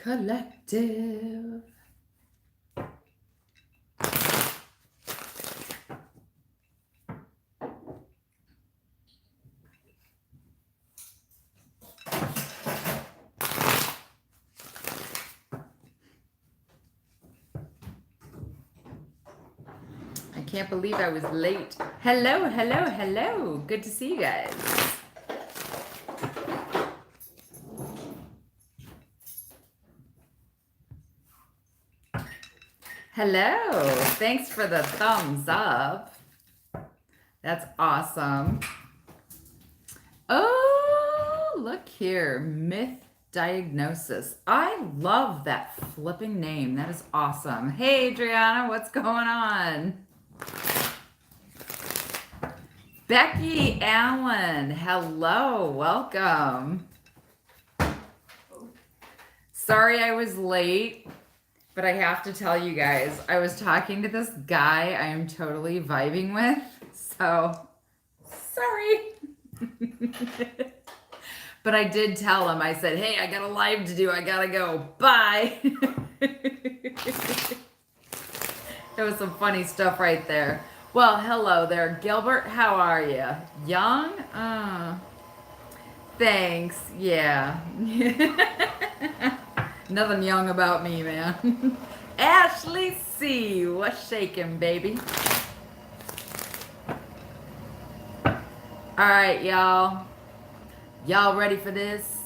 Collective. I can't believe I was late. Hello, hello, hello. Good to see you guys. Hello. Thanks for the thumbs up. That's awesome. Oh, look here. Myth Diagnosis. I love that flipping name. That is awesome. Hey, Adriana, what's going on? Becky Allen, hello, welcome. Sorry I was late, but I have to tell you guys, I was talking to this guy I am totally vibing with, so sorry. But I did tell him, I said, hey, I got a live to do, I gotta go, bye. There was some funny stuff right there. Well, hello there, Gilbert. How are you? Young? Thanks. Yeah. Nothing young about me, man. Ashley C. What's shaking, baby? All right, y'all. Y'all ready for this?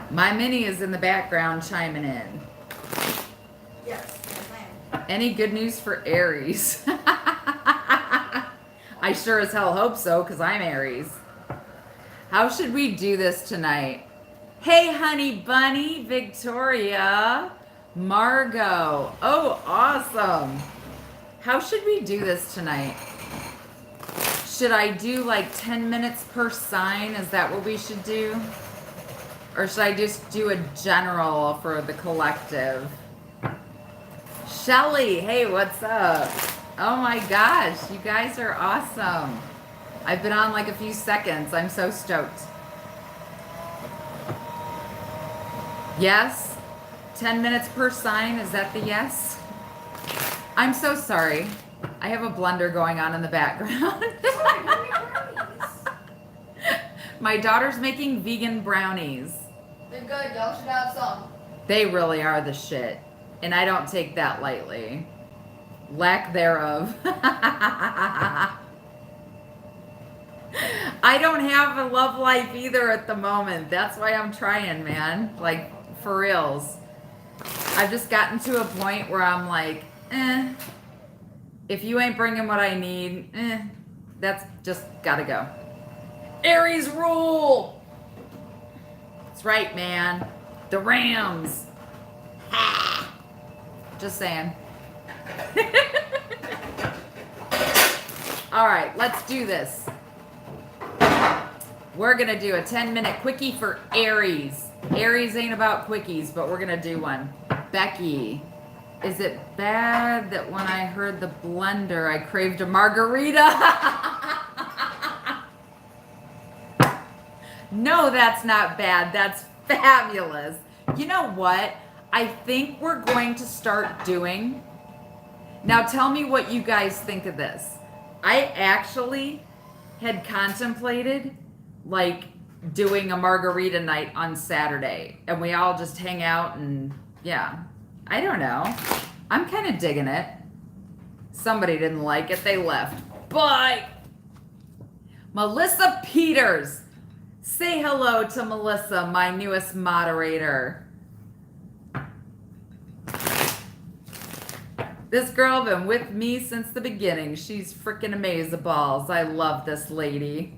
My mini is in the background chiming in. Yes, I am. Any good news for Aries? I sure as hell hope so, because I'm Aries. How should we do this tonight? Hey, honey bunny, Victoria, Margot. Oh, awesome. How should we do this tonight? Should I do like 10 minutes per sign? Is that what we should do? Or should I just do a general for the collective? Shelly, hey, what's up? Oh my gosh, you guys are awesome. I've been on like a few seconds. I'm so stoked. Yes? 10 minutes per sign, is that the yes? I'm so sorry. I have a blender going on in the background. My daughter's making vegan brownies. They're good, y'all should have some. They really are the shit. And I don't take that lightly. Lack thereof. I don't have a love life either at the moment. That's why I'm trying, man. Like, for reals. I've just gotten to a point where I'm like, if you ain't bringing what I need, that's just gotta go. Aries rule! That's right, man. The Rams. Ha! Just saying. All right, let's do this. We're gonna do a 10-minute quickie for Aries. Aries ain't about quickies, but we're gonna do one. Becky, is it bad that when I heard the blender, I craved a margarita? No, that's not bad. That's fabulous. You know what? I think we're going to start doing. Now tell me what you guys think of this. I actually had contemplated like doing a margarita night on Saturday and we all just hang out and yeah, I don't know. I'm kind of digging it. Somebody didn't like it. They left. Bye. Melissa Peters. Say hello to Melissa, my newest moderator. This girl been with me since the beginning. She's freaking amazeballs. I love this lady.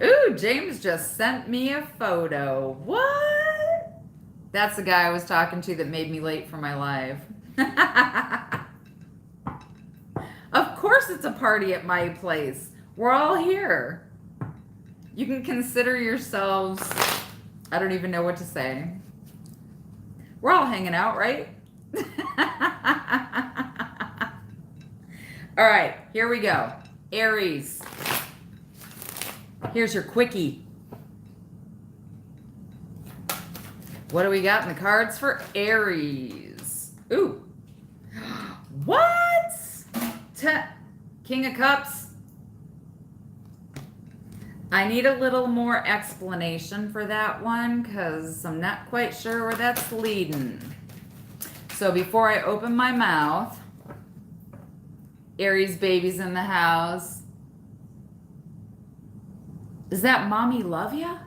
Ooh, James just sent me a photo. What? That's the guy I was talking to that made me late for my live. Of course it's a party at my place. We're all here. You can consider yourselves, I don't even know what to say. We're all hanging out, right? All right, here we go. Aries. Here's your quickie. What do we got in the cards for Aries? Ooh. What? King of Cups. I need a little more explanation for that one because I'm not quite sure where that's leading. So before I open my mouth, Aries baby's in the house. Is that mommy love ya?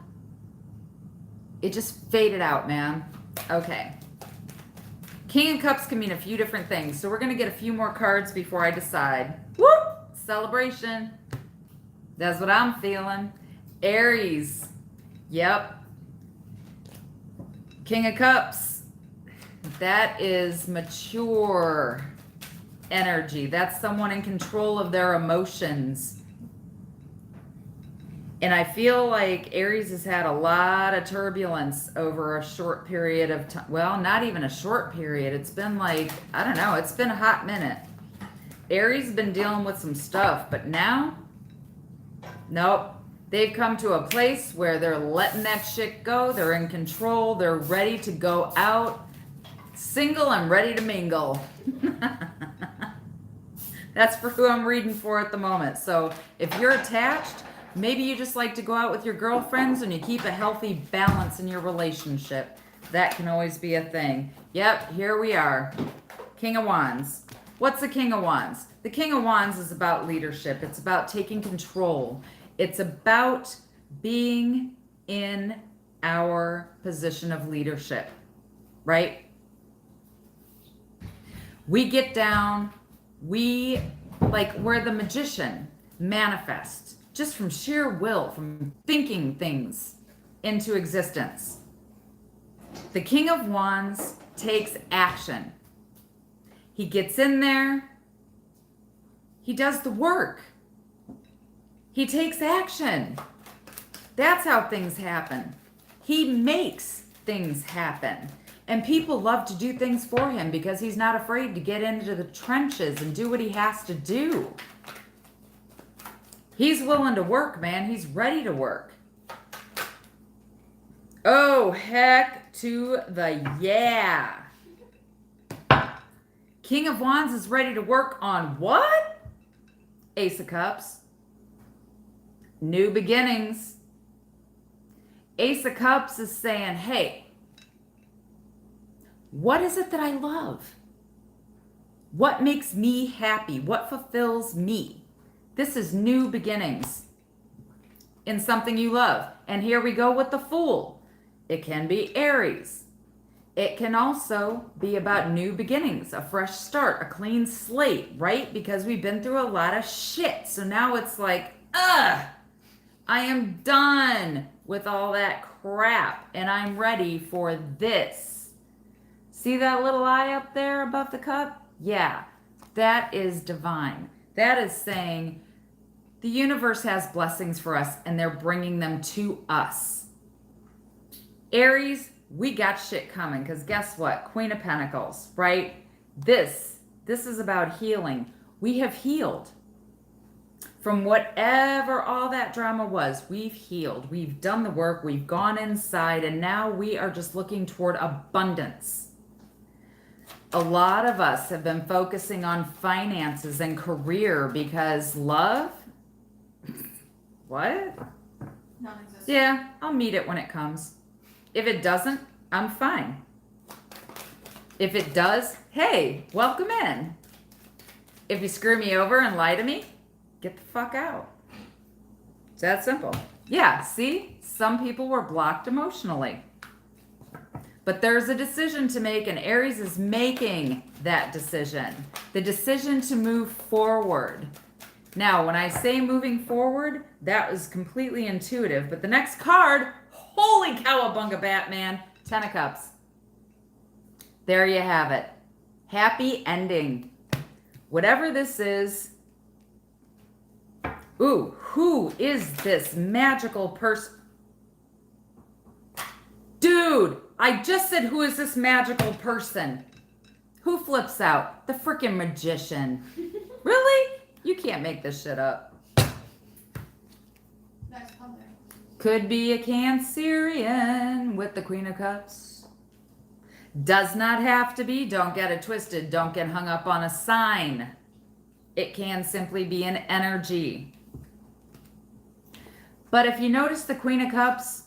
It just faded out, man. Okay. King of Cups can mean a few different things. So we're going to get a few more cards before I decide. Whoop! Celebration. That's what I'm feeling. Aries. Yep. King of Cups. That is mature energy. That's someone in control of their emotions. And I feel like Aries has had a lot of turbulence over a short period of time. Well, not even a short period. It's been like, I don't know, it's been a hot minute. Aries has been dealing with some stuff, but now, nope. They've come to a place where they're letting that shit go. They're in control. They're ready to go out. Single and ready to mingle. That's for who I'm reading for at the moment. So if you're attached, maybe you just like to go out with your girlfriends and you keep a healthy balance in your relationship. That can always be a thing. Yep, here we are. King of Wands. What's the King of Wands? The King of Wands is about leadership. It's about taking control. It's about being in our position of leadership, right? We get down, we're the magician, manifest. Just from sheer will, from thinking things into existence. The King of Wands takes action. He gets in there. He does the work. He takes action. That's how things happen. He makes things happen. And people love to do things for him because he's not afraid to get into the trenches and do what he has to do. He's willing to work, man. He's ready to work. Oh, heck to the yeah. King of Wands is ready to work on what? Ace of Cups. New beginnings. Ace of Cups is saying, hey, what is it that I love? What makes me happy? What fulfills me? This is new beginnings in something you love. And here we go with the Fool. It can be Aries. It can also be about new beginnings, a fresh start, a clean slate, right? Because we've been through a lot of shit. So now it's like, I am done with all that crap and I'm ready for this. See that little eye up there above the cup? Yeah, that is divine. That is saying the universe has blessings for us and they're bringing them to us. Aries, we got shit coming because guess what? Queen of Pentacles, right? This is about healing. We have healed. From whatever all that drama was, we've healed. We've done the work. We've gone inside and now we are just looking toward abundance. A lot of us have been focusing on finances and career because love, what? Non-existent. Yeah, I'll meet it when it comes. If it doesn't, I'm fine. If it does, hey, welcome in. If you screw me over and lie to me, get the fuck out. It's that simple. Yeah, see? Some people were blocked emotionally. But there's a decision to make, and Aries is making that decision. The decision to move forward. Now, when I say moving forward, that was completely intuitive. But the next card, holy cowabunga, Batman, 10 of Cups. There you have it. Happy ending. Whatever this is. Ooh, who is this magical person? Dude, I just said, who is this magical person? Who flips out? The freaking magician. Really? You can't make this shit up. Next one there. Could be a Cancerian with the Queen of Cups. Does not have to be. Don't get it twisted. Don't get hung up on a sign. It can simply be an energy. But if you notice the Queen of Cups,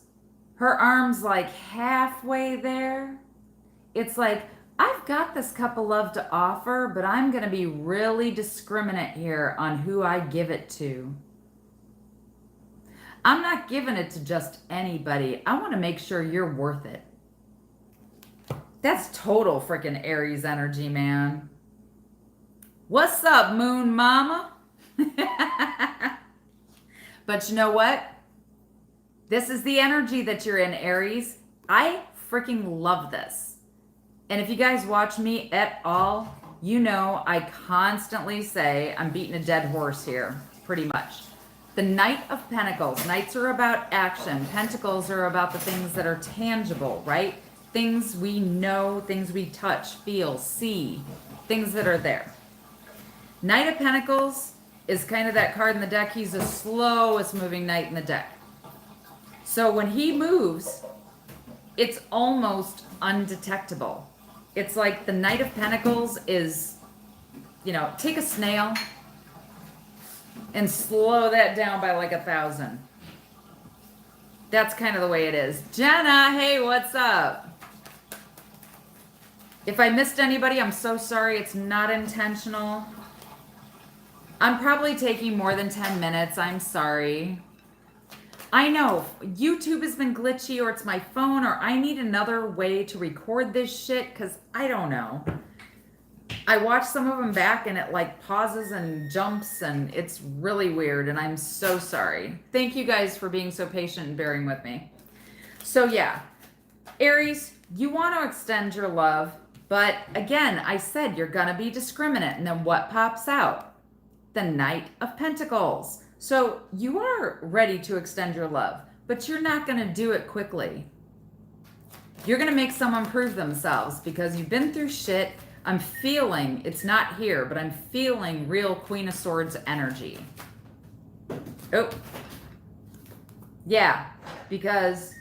her arm's like halfway there. It's like, I've got this cup of love to offer, but I'm going to be really discriminate here on who I give it to. I'm not giving it to just anybody. I want to make sure you're worth it. That's total freaking Aries energy, man. What's up, Moon Mama? But you know what? This is the energy that you're in, Aries. I freaking love this. And if you guys watch me at all, you know I constantly say I'm beating a dead horse here, pretty much. The Knight of Pentacles. Knights are about action. Pentacles are about the things that are tangible, right? Things we know, things we touch, feel, see, things that are there. Knight of Pentacles is kind of that card in the deck. He's the slowest moving knight in the deck. So when he moves, it's almost undetectable. It's like the Knight of Pentacles is, you know, take a snail and slow that down by like 1,000. That's kind of the way it is. Jenna, hey, what's up? If I missed anybody, I'm so sorry. It's not intentional. I'm probably taking more than 10 minutes. I'm sorry. I know YouTube has been glitchy, or it's my phone, or I need another way to record this shit because I don't know. I watch some of them back and it like pauses and jumps and it's really weird, and I'm so sorry. Thank you guys for being so patient and bearing with me. So yeah, Aries, you want to extend your love, but again, I said you're gonna be discriminate, and then what pops out? The Knight of Pentacles. So you are ready to extend your love, but you're not gonna do it quickly. You're gonna make someone prove themselves because you've been through shit. I'm feeling, it's not here, but I'm feeling real Queen of Swords energy. Oh. Yeah, because,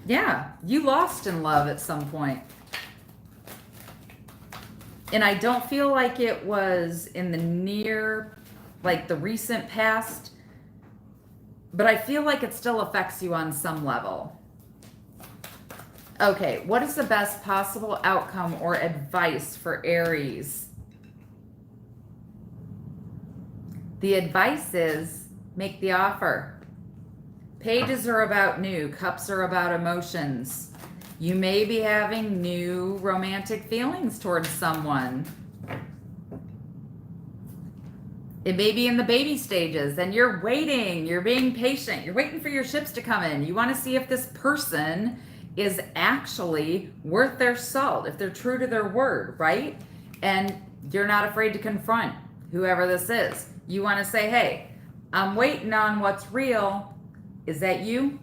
yeah, you lost in love at some point. And I don't feel like it was in the near, like the recent past, but I feel like it still affects you on some level. Okay, what is the best possible outcome or advice for Aries? The advice is make the offer. Pages are about new, cups are about emotions. You may be having new romantic feelings towards someone. It may be in the baby stages and you're waiting, you're being patient, you're waiting for your ships to come in. You want to see if this person is actually worth their salt, if they're true to their word, right? And you're not afraid to confront whoever this is. You want to say, hey, I'm waiting on what's real. Is that you?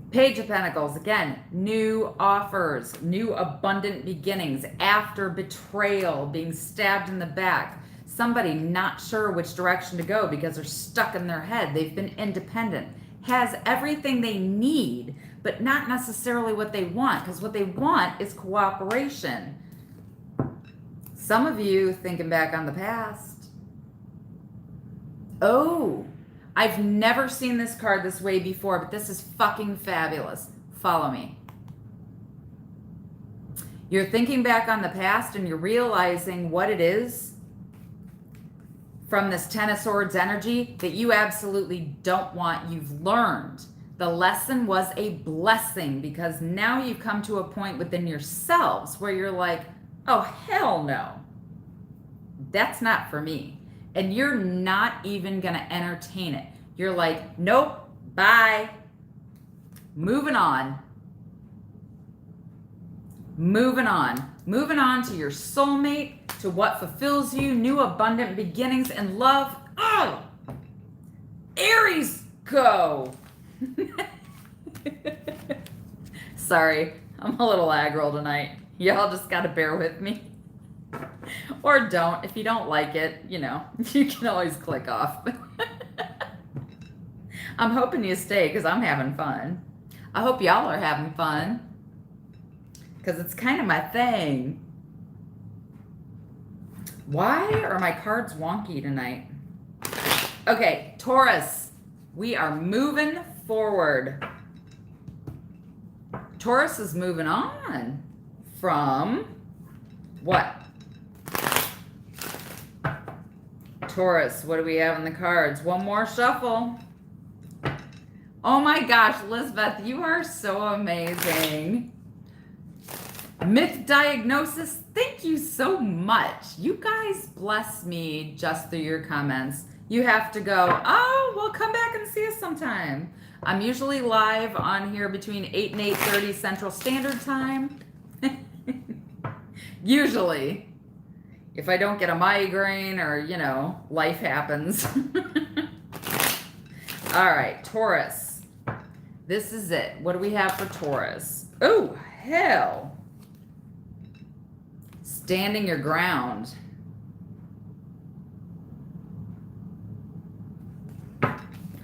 Page of Pentacles, again, new offers, new abundant beginnings after betrayal, being stabbed in the back, somebody not sure which direction to go because they're stuck in their head. They've been independent, has everything they need, but not necessarily what they want, because what they want is cooperation. Some of you thinking back on the past. Oh, I've never seen this card this way before, but this is fucking fabulous. Follow me. You're thinking back on the past and you're realizing what it is from this Ten of Swords energy that you absolutely don't want. You've learned. The lesson was a blessing because now you've come to a point within yourselves where you're like, oh, hell no. That's not for me. And you're not even going to entertain it. You're like, nope, bye. Moving on. Moving on. Moving on to your soulmate, to what fulfills you, new abundant beginnings and love. Oh, Aries, go. Sorry, I'm a little aggro tonight. Y'all just got to bear with me. Or don't. If you don't like it, you know, you can always click off. I'm hoping you stay because I'm having fun. I hope y'all are having fun because it's kind of my thing. Why are my cards wonky tonight? Okay, Taurus, we are moving forward. Taurus is moving on from what? Taurus, what do we have in the cards? One more shuffle. Oh my gosh, Elizabeth, you are so amazing. Myth diagnosis, thank you so much. You guys bless me just through your comments. You have to go, oh, well, come back and see us sometime. I'm usually live on here between 8 and 8:30 Central Standard Time. Usually. If I don't get a migraine or, you know, life happens. All right, Taurus. This is it. What do we have for Taurus? Oh, hell. Standing your ground.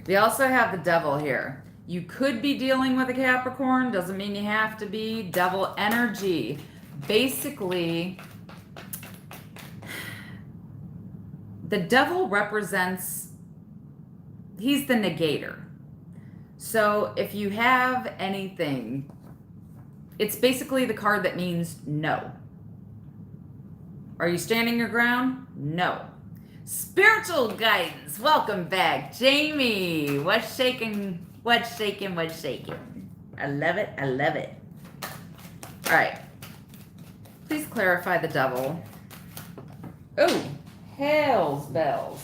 We also have the devil here. You could be dealing with a Capricorn. Doesn't mean you have to be. Devil energy. Basically, the devil represents, he's the negator. So if you have anything, it's basically the card that means no. Are you standing your ground? No. Spiritual guidance. Welcome back, Jamie. What's shaking? What's shaking? What's shaking? I love it. I love it. All right. Please clarify the devil. Oh, hell's bells.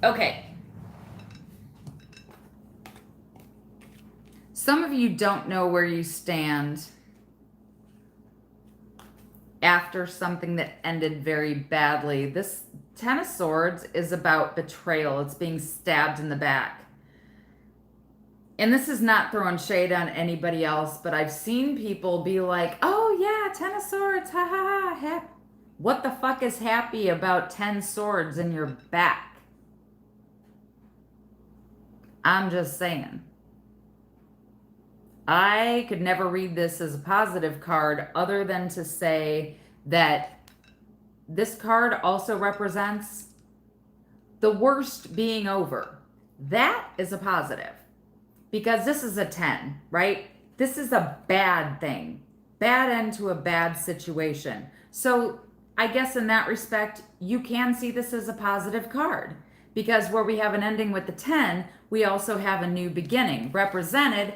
Okay. Some of you don't know where you stand after something that ended very badly. This Ten of Swords is about betrayal. It's being stabbed in the back. And this is not throwing shade on anybody else, but I've seen people be like, oh yeah, Ten of Swords, ha ha ha. What the fuck is happy about 10 swords in your back? I'm just saying. I could never read this as a positive card other than to say that this card also represents the worst being over. That is a positive because this is a 10, right? This is a bad thing, bad end to a bad situation. So I guess in that respect, you can see this as a positive card because where we have an ending with the 10, we also have a new beginning represented,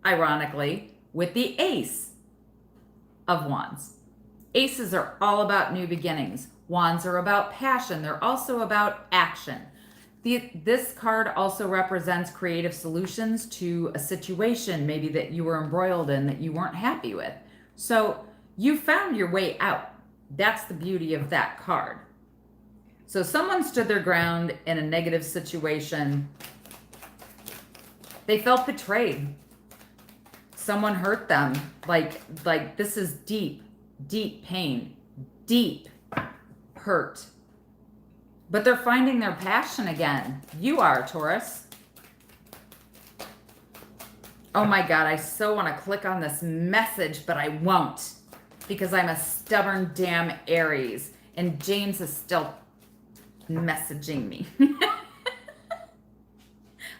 ironically, with the Ace of Wands. Aces are all about new beginnings. Wands are about passion. They're also about action. This card also represents creative solutions to a situation maybe that you were embroiled in that you weren't happy with. So you found your way out. That's the beauty of that card. So someone stood their ground in a negative situation. They felt betrayed. Someone hurt them. Like this is deep, deep pain, deep hurt. But they're finding their passion again. You are, Taurus. Oh my God, I so want to click on this message, but I won't because I'm a stubborn damn Aries and James is still messaging me.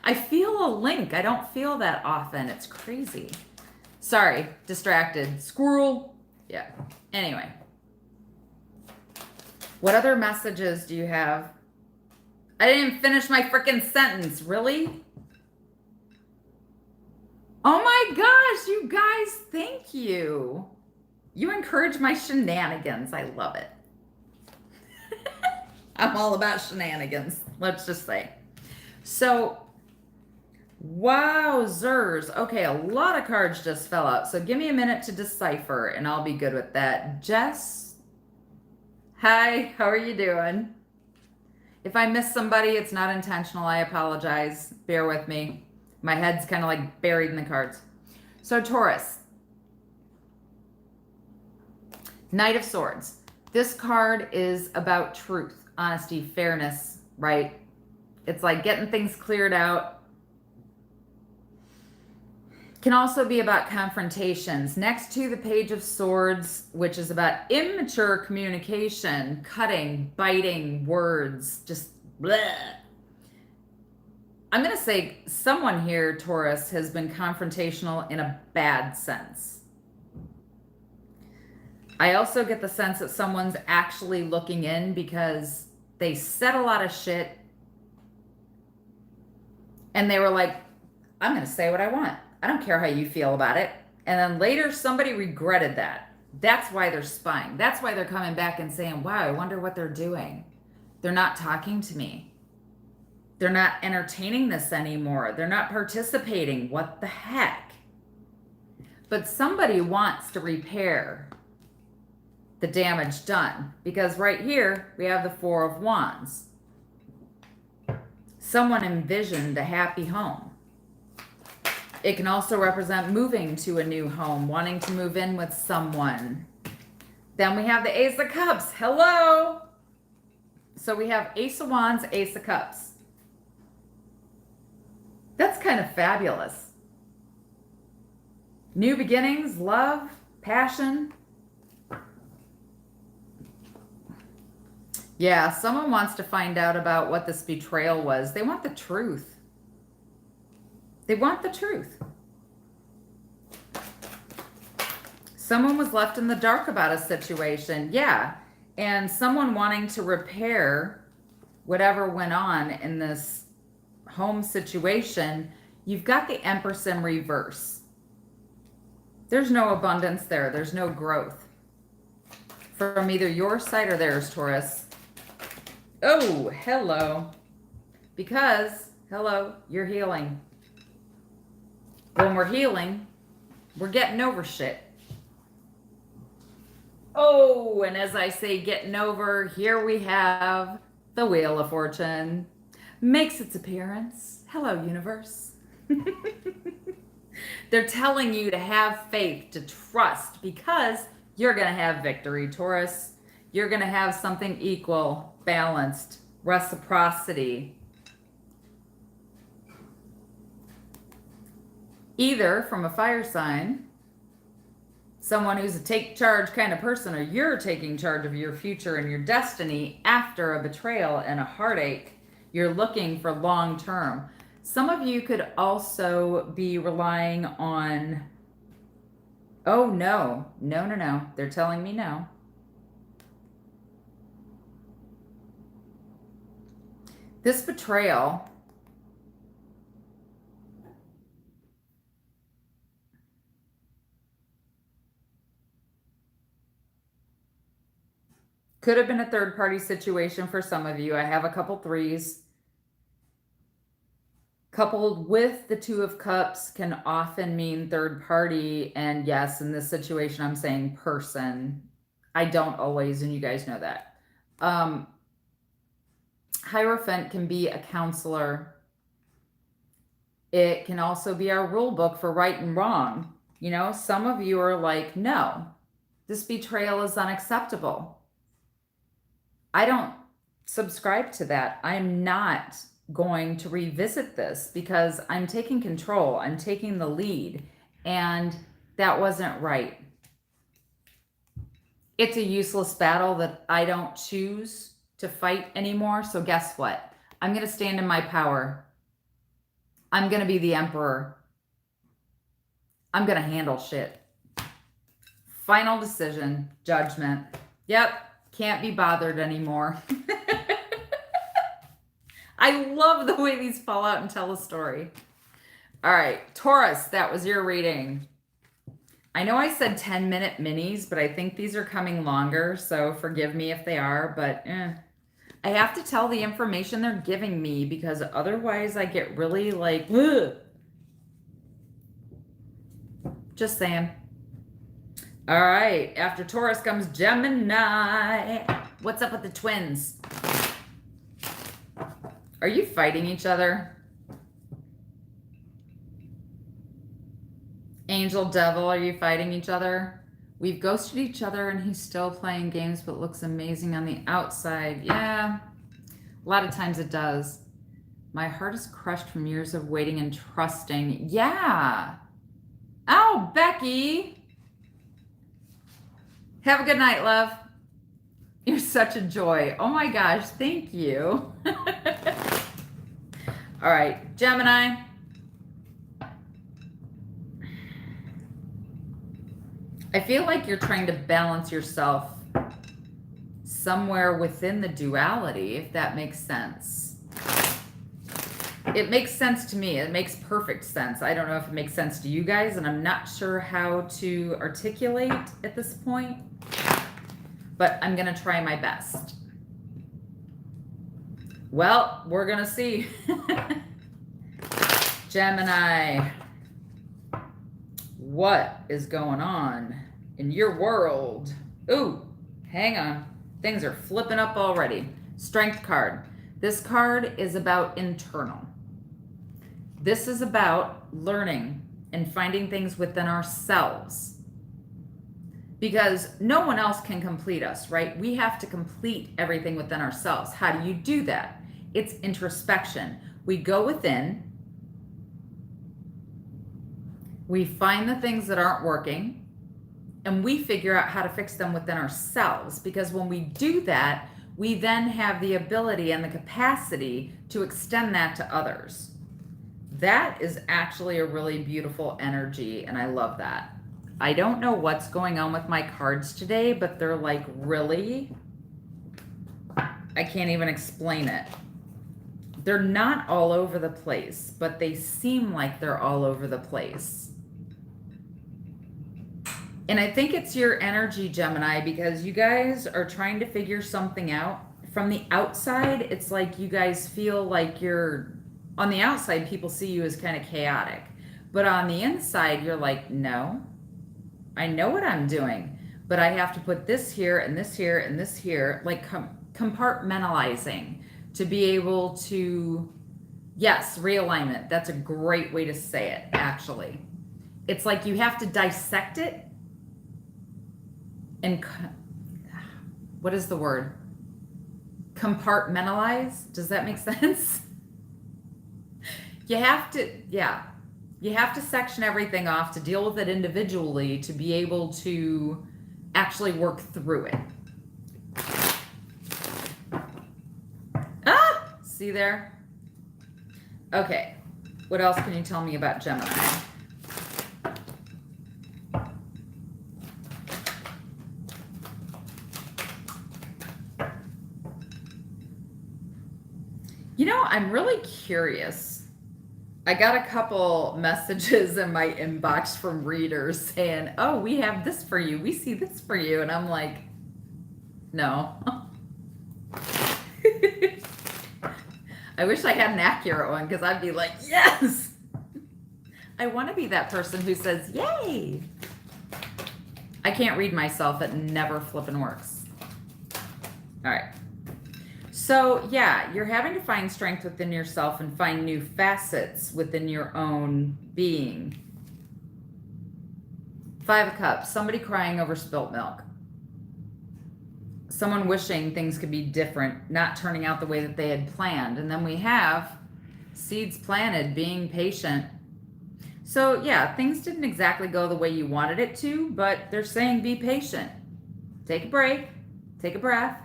I feel a link. I don't feel that often. It's crazy. Sorry, distracted. Squirrel. Yeah. Anyway. What other messages do you have? I didn't finish my freaking sentence. Really? Oh my gosh, you guys, thank you. You encourage my shenanigans. I love it. I'm all about shenanigans, let's just say. So, wowzers. Okay, a lot of cards just fell out. So give me a minute to decipher and I'll be good with that. Jess, hi, how are you doing? If I miss somebody, it's not intentional. I apologize. Bear with me. My head's kind of like buried in the cards. So Taurus, Knight of Swords. This card is about truth, honesty, fairness, right? It's like getting things cleared out. Can also be about confrontations. Next to the Page of Swords, which is about immature communication, cutting, biting words, just bleh. I'm going to say someone here, Taurus, has been confrontational in a bad sense. I also get the sense that someone's actually looking in because they said a lot of shit and they were like, I'm going to say what I want. I don't care how you feel about it. And then later somebody regretted that. That's why they're spying. That's why they're coming back and saying, wow, I wonder what they're doing. They're not talking to me. They're not entertaining this anymore. They're not participating. What the heck? But somebody wants to repair the damage done, because right here we have the Four of Wands. Someone envisioned a happy home. It can also represent moving to a new home, wanting to move in with someone. Then we have the Ace of Cups. Hello. So we have Ace of Wands, Ace of Cups. That's kind of fabulous. New beginnings, love, passion. Yeah, someone wants to find out about what this betrayal was. They want the truth. They want the truth. Someone was left in the dark about a situation. Yeah, and someone wanting to repair whatever went on in this home situation. You've got the Empress in reverse. There's no abundance there. There's no growth from either your side or theirs, Taurus. Oh, hello. Because, hello, you're healing. When we're healing, we're getting over shit. Oh, and as I say getting over, here we have the Wheel of Fortune. Makes its appearance. Hello, universe. They're telling you to have faith, to trust, because you're going to have victory, Taurus. You're going to have something equal, balanced, reciprocity. Either from a fire sign, someone who's a take charge kind of person, or you're taking charge of your future and your destiny after a betrayal and a heartache. You're looking for long term. Some of you could also be relying on, oh no, no. They're telling me no. This betrayal could have been a third-party situation for some of you. I have a couple threes. Coupled with the Two of Cups can often mean third party. And yes, in this situation, I'm saying person. I don't always, and you guys know that. Hierophant can be a counselor. It can also be our rule book for right and wrong. You know, some of you are like, no, this betrayal is unacceptable. I don't subscribe to that. I'm not going to revisit this because I'm taking control. I'm taking the lead, and that wasn't right. It's a useless battle that I don't choose to fight anymore. So guess what? I'm going to stand in my power. I'm going to be the emperor. I'm going to handle shit. Final decision, judgment. Yep, can't be bothered anymore. I love the way these fall out and tell a story. All right, Taurus, that was your reading. I know I said 10-minute minis, but I think these are coming longer, so forgive me if they are, but I have to tell the information they're giving me because otherwise I get really like, ugh. Just saying. All right, after Taurus comes Gemini. What's up with the twins? Are you fighting each other? Angel, devil, are you fighting each other? We've ghosted each other and he's still playing games but looks amazing on the outside. Yeah, a lot of times it does. My heart is crushed from years of waiting and trusting. Yeah. Oh, Becky. Have a good night, love. You're such a joy. Oh my gosh, thank you. All right, Gemini. I feel like you're trying to balance yourself somewhere within the duality, if that makes sense. It makes sense to me. It makes perfect sense. I don't know if it makes sense to you guys, and I'm not sure how to articulate at this point, but I'm going to try my best. Well, we're going to see. Gemini, what is going on in your world? Ooh, hang on. Things are flipping up already. Strength card. This card is about internal. This is about learning and finding things within ourselves. Because no one else can complete us, right? We have to complete everything within ourselves. How do you do that? It's introspection. We go within. We find the things that aren't working, and we figure out how to fix them within ourselves. Because when we do that, we then have the ability and the capacity to extend that to others. That is actually a really beautiful energy, and I love that. I don't know what's going on with my cards today, but they're like really, I can't even explain it. They're not all over the place, but they seem like they're all over the place. And I think it's your energy, Gemini, because you guys are trying to figure something out. From the outside, it's like you guys feel like you're, on the outside, people see you as kind of chaotic. But on the inside, you're like, no, I know what I'm doing, but I have to put this here and this here and this here, like compartmentalizing to be able to, yes, realignment. That's a great way to say it, actually. It's like you have to dissect it and, what is the word? Compartmentalize? Does that make sense? You have to, yeah. You have to section everything off to deal with it individually to be able to actually work through it. Ah, see there? Okay, what else can you tell me about Gemini? You know, I'm really curious. I got a couple messages in my inbox from readers saying, oh, we have this for you. We see this for you. And I'm like, no. I wish I had an accurate one because I'd be like, yes. I want to be that person who says, yay. I can't read myself. It never flipping works. All right. So yeah, you're having to find strength within yourself and find new facets within your own being. 5 of Cups, somebody crying over spilt milk. Someone wishing things could be different, not turning out the way that they had planned. And then we have seeds planted, being patient. So yeah, things didn't exactly go the way you wanted it to, but they're saying be patient. Take a break, take a breath.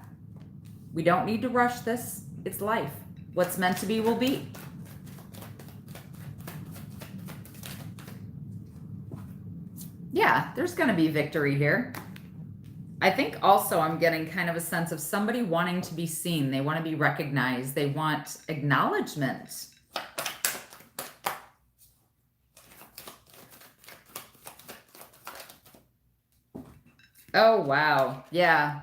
We don't need to rush this. It's life. What's meant to be will be. Yeah, there's going to be victory here. I think also I'm getting kind of a sense of somebody wanting to be seen. They want to be recognized. They want acknowledgement. Oh, wow. Yeah.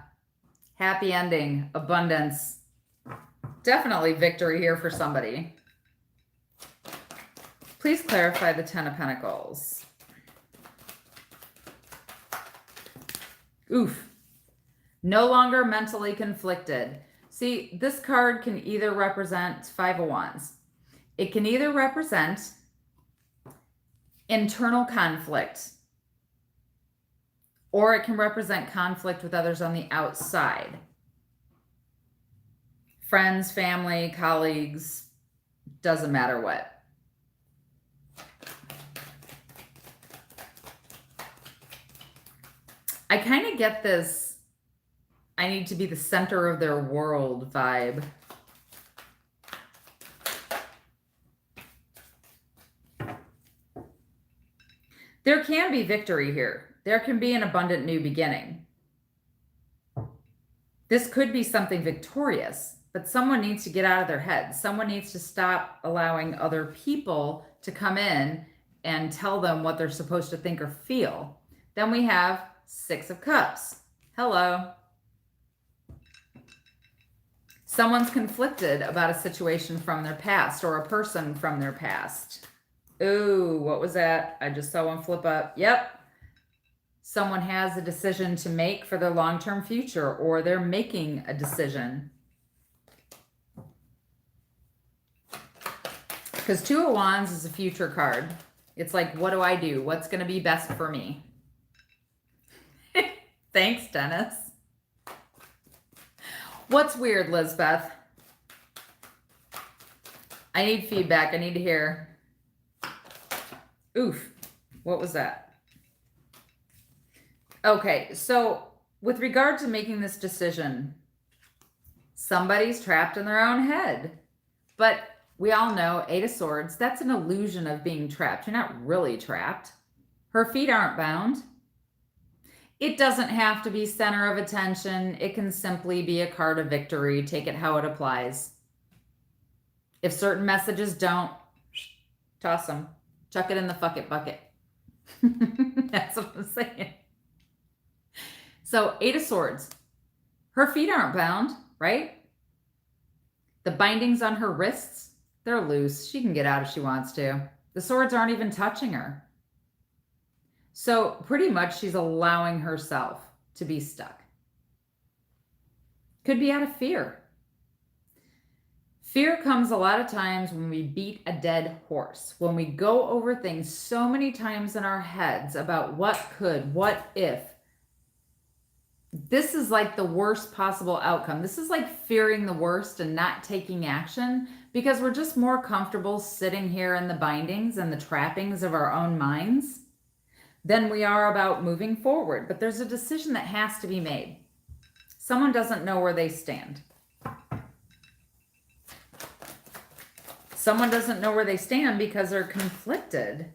Happy ending, abundance, definitely victory here for somebody. Please clarify the 10 of Pentacles. Oof. No longer mentally conflicted. See, this card can either represent 5 of Wands. It can either represent internal conflict or it can represent conflict with others on the outside. Friends, family, colleagues, doesn't matter what. I kind of get this, I need to be the center of their world vibe. There can be victory here. There can be an abundant new beginning. This could be something victorious, but someone needs to get out of their head. Someone needs to stop allowing other people to come in and tell them what they're supposed to think or feel. Then we have Six of Cups. Hello. Someone's conflicted about a situation from their past or a person from their past. Ooh, what was that? I just saw one flip up. Yep. Someone has a decision to make for their long-term future, or they're making a decision. Because Two of Wands is a future card. It's like, what do I do? What's going to be best for me? Thanks, Dennis. What's weird, Lizbeth? I need feedback. I need to hear. Oof. What was that? Okay, so with regard to making this decision, somebody's trapped in their own head. But we all know, Eight of Swords, that's an illusion of being trapped. You're not really trapped. Her feet aren't bound. It doesn't have to be center of attention. It can simply be a card of victory. Take it how it applies. If certain messages don't, toss them. Chuck it in the fuck it bucket. That's what I'm saying. So, Eight of Swords. Her feet aren't bound, right? The bindings on her wrists, they're loose. She can get out if she wants to. The swords aren't even touching her. So, pretty much she's allowing herself to be stuck. Could be out of fear. Fear comes a lot of times when we beat a dead horse, when we go over things so many times in our heads about what could, what if. This is like the worst possible outcome. This is like fearing the worst and not taking action because we're just more comfortable sitting here in the bindings and the trappings of our own minds than we are about moving forward. But there's a decision that has to be made. Someone doesn't know where they stand. Someone doesn't know where they stand because they're conflicted.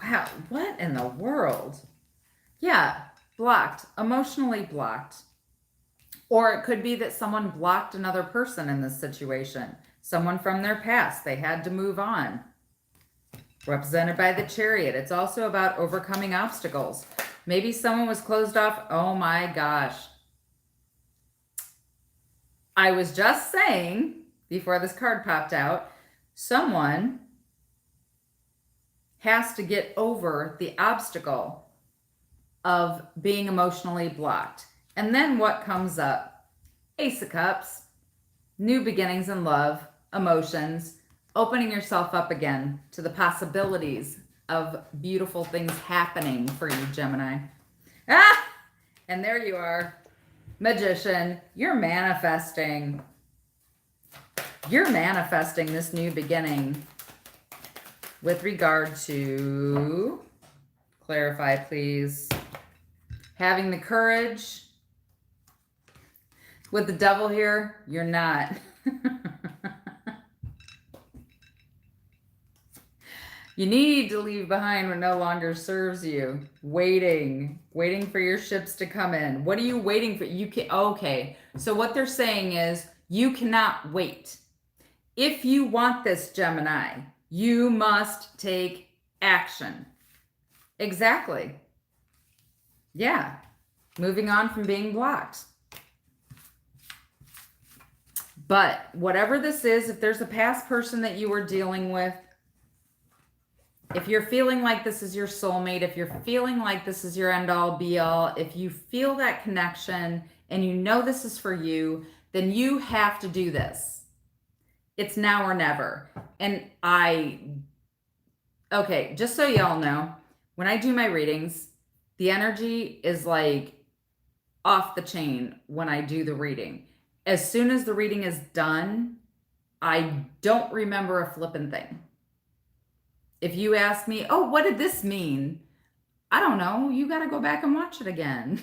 Wow, what in the world? Yeah, blocked, emotionally blocked. Or it could be that someone blocked another person in this situation. Someone from their past. They had to move on. Represented by the Chariot. It's also about overcoming obstacles. Maybe someone was closed off. Oh my gosh. I was just saying, before this card popped out, someone has to get over the obstacle of being emotionally blocked. And then what comes up? Ace of Cups, new beginnings in love, emotions, opening yourself up again to the possibilities of beautiful things happening for you, Gemini. Ah! And there you are, Magician. You're manifesting. You're manifesting this new beginning with regard to, clarify please, having the courage. With the Devil here, you're not. You need to leave behind what no longer serves you. Waiting for your ships to come in. What are you waiting for? You can, okay, so what they're saying is you cannot wait. If you want this, Gemini, you must take action. Exactly. Yeah. Moving on from being blocked. But whatever this is, if there's a past person that you were dealing with, if you're feeling like this is your soulmate, if you're feeling like this is your end all be all, if you feel that connection and you know this is for you, then you have to do this. It's now or never. And okay, just so y'all know, when I do my readings, The energy is like off the chain when I do the reading. As soon as the reading is done, I don't remember a flippin' thing. If you ask me, oh, what did this mean? I don't know. You got to go back and watch it again.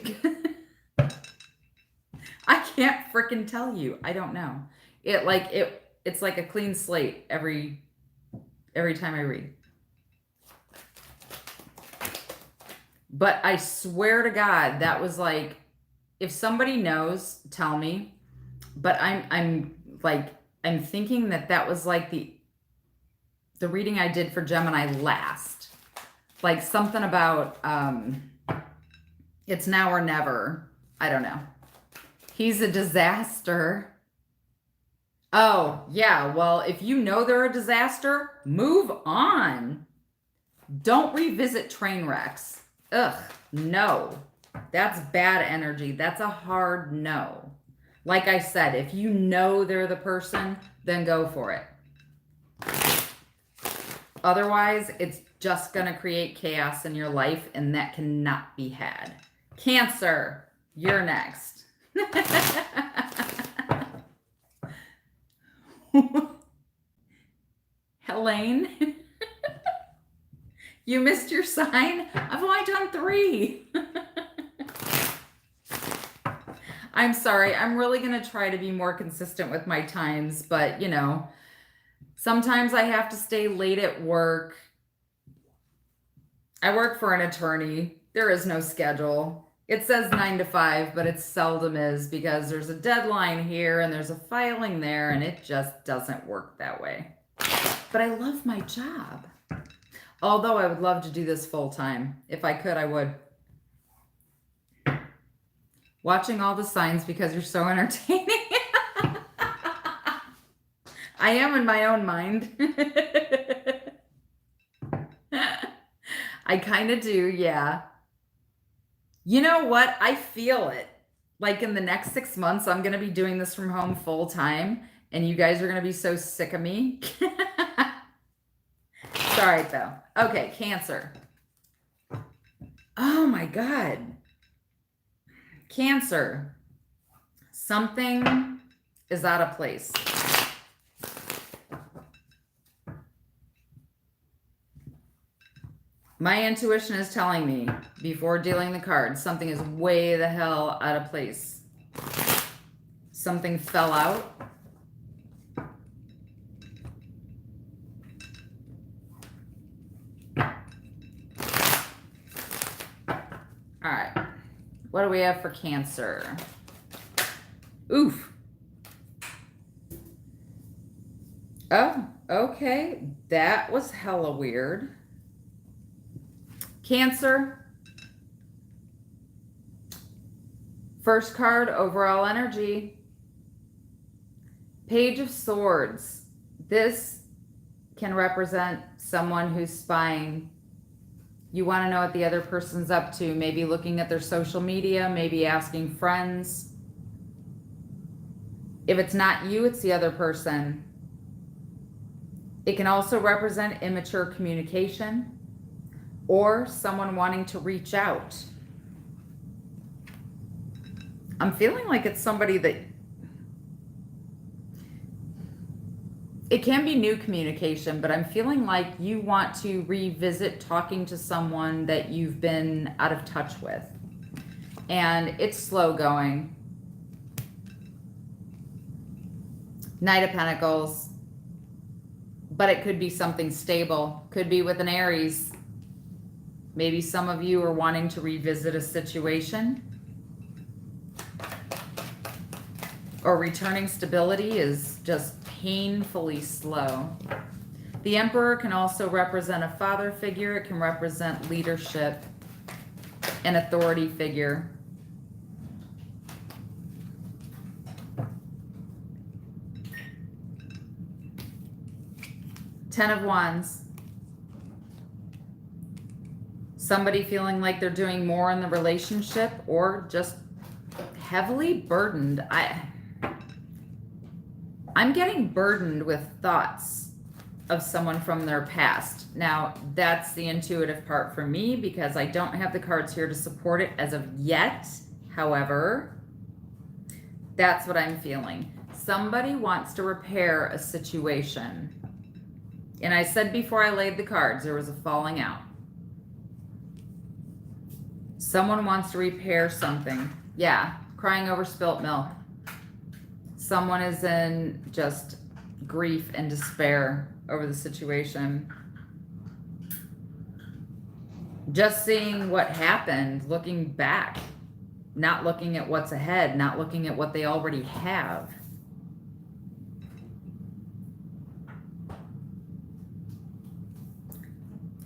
I can't frickin' tell you. I don't know. It's like a clean slate every time I read. But I swear to God, that was like, if somebody knows, tell me. But I'm thinking that was like the reading I did for Gemini last. Like something about it's now or never. I don't know. He's a disaster. Oh, yeah. Well, if you know they're a disaster, move on. Don't revisit train wrecks. Ugh, no. That's bad energy. That's a hard no. Like I said, if you know they're the person, then go for it. Otherwise, it's just going to create chaos in your life, and that cannot be had. Cancer, you're next. Helene, you missed your sign? I've only done 3. I'm sorry. I'm really going to try to be more consistent with my times, but you know, sometimes I have to stay late at work. I work for an attorney. There is no schedule. It says 9 to 5, but it seldom is because there's a deadline here and there's a filing there, and it just doesn't work that way. But I love my job. Although I would love to do this full time. If I could, I would. Watching all the signs because you're so entertaining. I am in my own mind. I kind of do, yeah. You know what? I feel it. Like in the next 6 months, I'm going to be doing this from home full time, and you guys are going to be so sick of me. Sorry, though. Okay, Cancer. Oh my God. Cancer. Something is out of place. My intuition is telling me before dealing the cards, something is way the hell out of place. Something fell out. All right. What do we have for Cancer? Oof. Oh, okay. That was hella weird. Cancer. First card, overall energy. Page of Swords. This can represent someone who's spying. You want to know what the other person's up to. Maybe looking at their social media, maybe asking friends. If it's not you, it's the other person. It can also represent immature communication or someone wanting to reach out. I'm feeling like it's somebody that it can be new communication, but I'm feeling like you want to revisit talking to someone that you've been out of touch with. And it's slow going. Knight of Pentacles. But it could be something stable. Could be with an Aries. Maybe some of you are wanting to revisit a situation. Or returning stability is just painfully slow. The Emperor can also represent a father figure. It can represent leadership, an authority figure. Ten of Wands. Somebody feeling like they're doing more in the relationship or just heavily burdened. I'm getting burdened with thoughts of someone from their past. Now, that's the intuitive part for me because I don't have the cards here to support it as of yet. However, that's what I'm feeling. Somebody wants to repair a situation. And I said before I laid the cards, there was a falling out. Someone wants to repair something. Yeah, crying over spilt milk. Someone is in just grief and despair over the situation. Just seeing what happened, looking back, not looking at what's ahead, not looking at what they already have.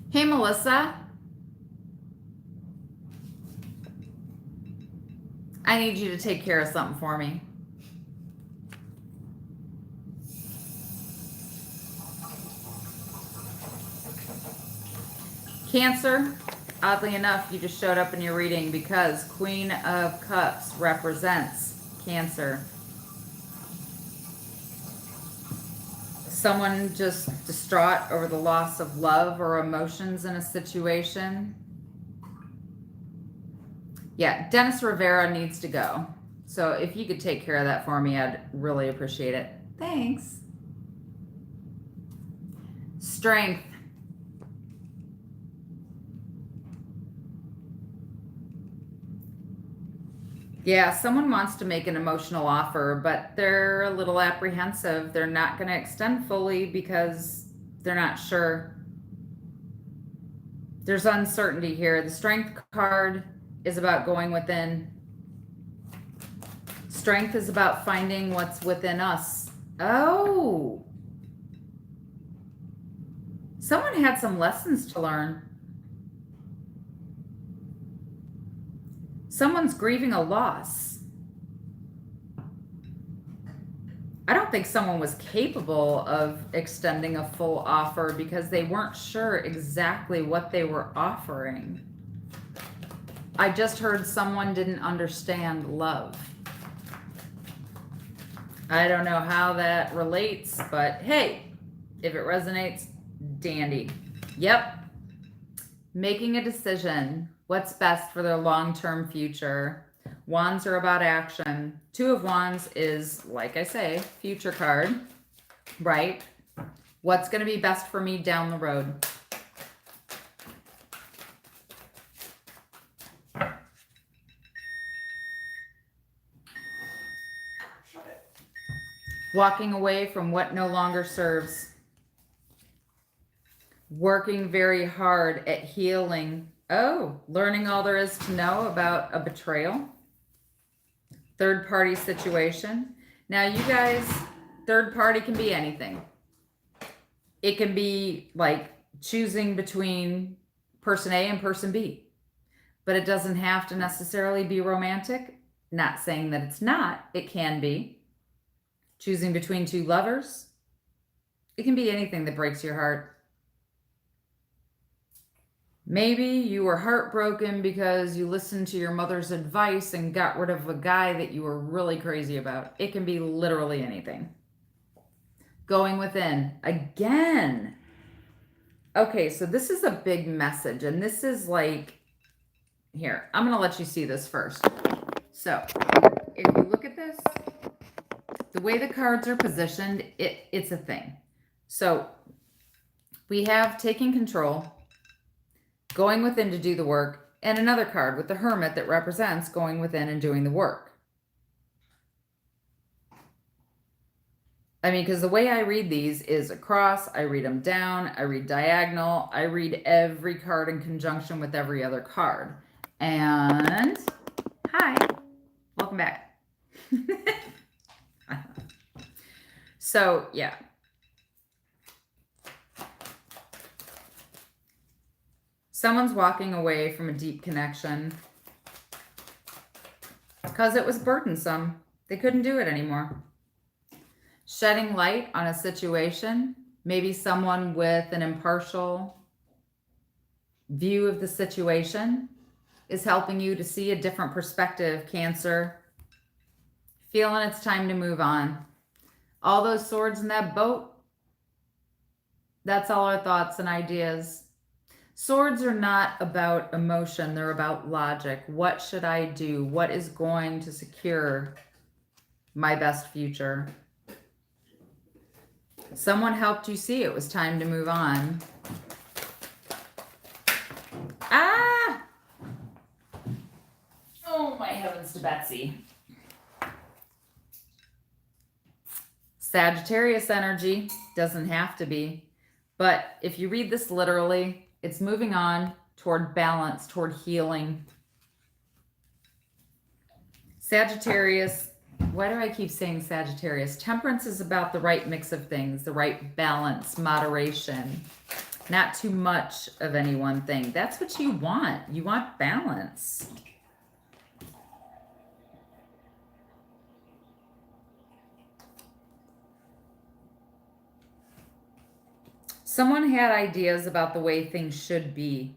Hey, Melissa. I need you to take care of something for me. Cancer, oddly enough, you just showed up in your reading because Queen of Cups represents Cancer. Someone just distraught over the loss of love or emotions in a situation. Yeah, Dennis Rivera needs to go. So if you could take care of that for me, I'd really appreciate it. Thanks. Strength. Yeah, someone wants to make an emotional offer, but they're a little apprehensive. They're not going to extend fully because they're not sure. There's uncertainty here. The Strength card is about going within. Strength is about finding what's within us. Oh. Someone had some lessons to learn. Someone's grieving a loss. I don't think someone was capable of extending a full offer because they weren't sure exactly what they were offering. I just heard someone didn't understand love. I don't know how that relates, but hey, if it resonates, dandy. Yep. Making a decision. What's best for their long-term future. Wands are about action. Two of Wands is, like I say, future card, right? What's going to be best for me down the road? Walking away from what no longer serves. Working very hard at healing. Oh, learning all there is to know about a betrayal. Third party situation. Now you guys, third party can be anything. It can be like choosing between person A and person B, but it doesn't have to necessarily be romantic. Not saying that it's not, it can be. Choosing between two lovers. It can be anything that breaks your heart. Maybe you were heartbroken because you listened to your mother's advice and got rid of a guy that you were really crazy about. It can be literally anything. Going within. Again. Okay, so this is a big message, and this is like, here, I'm going to let you see this first. So, if you look at this, the way the cards are positioned, it's a thing. So, we have taking control, going within to do the work, and another card with the Hermit that represents going within and doing the work. I mean, because the way I read these is across, I read them down, I read diagonal, I read every card in conjunction with every other card. And, hi, welcome back. So, yeah. Someone's walking away from a deep connection because it was burdensome. They couldn't do it anymore. Shedding light on a situation, maybe someone with an impartial view of the situation is helping you to see a different perspective, Cancer. Feeling it's time to move on. All those swords in that boat, That's all our thoughts and ideas. Swords are not about emotion, they're about logic. What should I do? What is going to secure my best future? Someone helped you see it was time to move on. Ah! Oh, my heavens to Betsy. Sagittarius energy, doesn't have to be. But if you read this literally, it's moving on toward balance, toward healing. Sagittarius, why do I keep saying Sagittarius? Temperance is about the right mix of things, the right balance, moderation, not too much of any one thing. That's what you want. You want balance. Someone had ideas about the way things should be,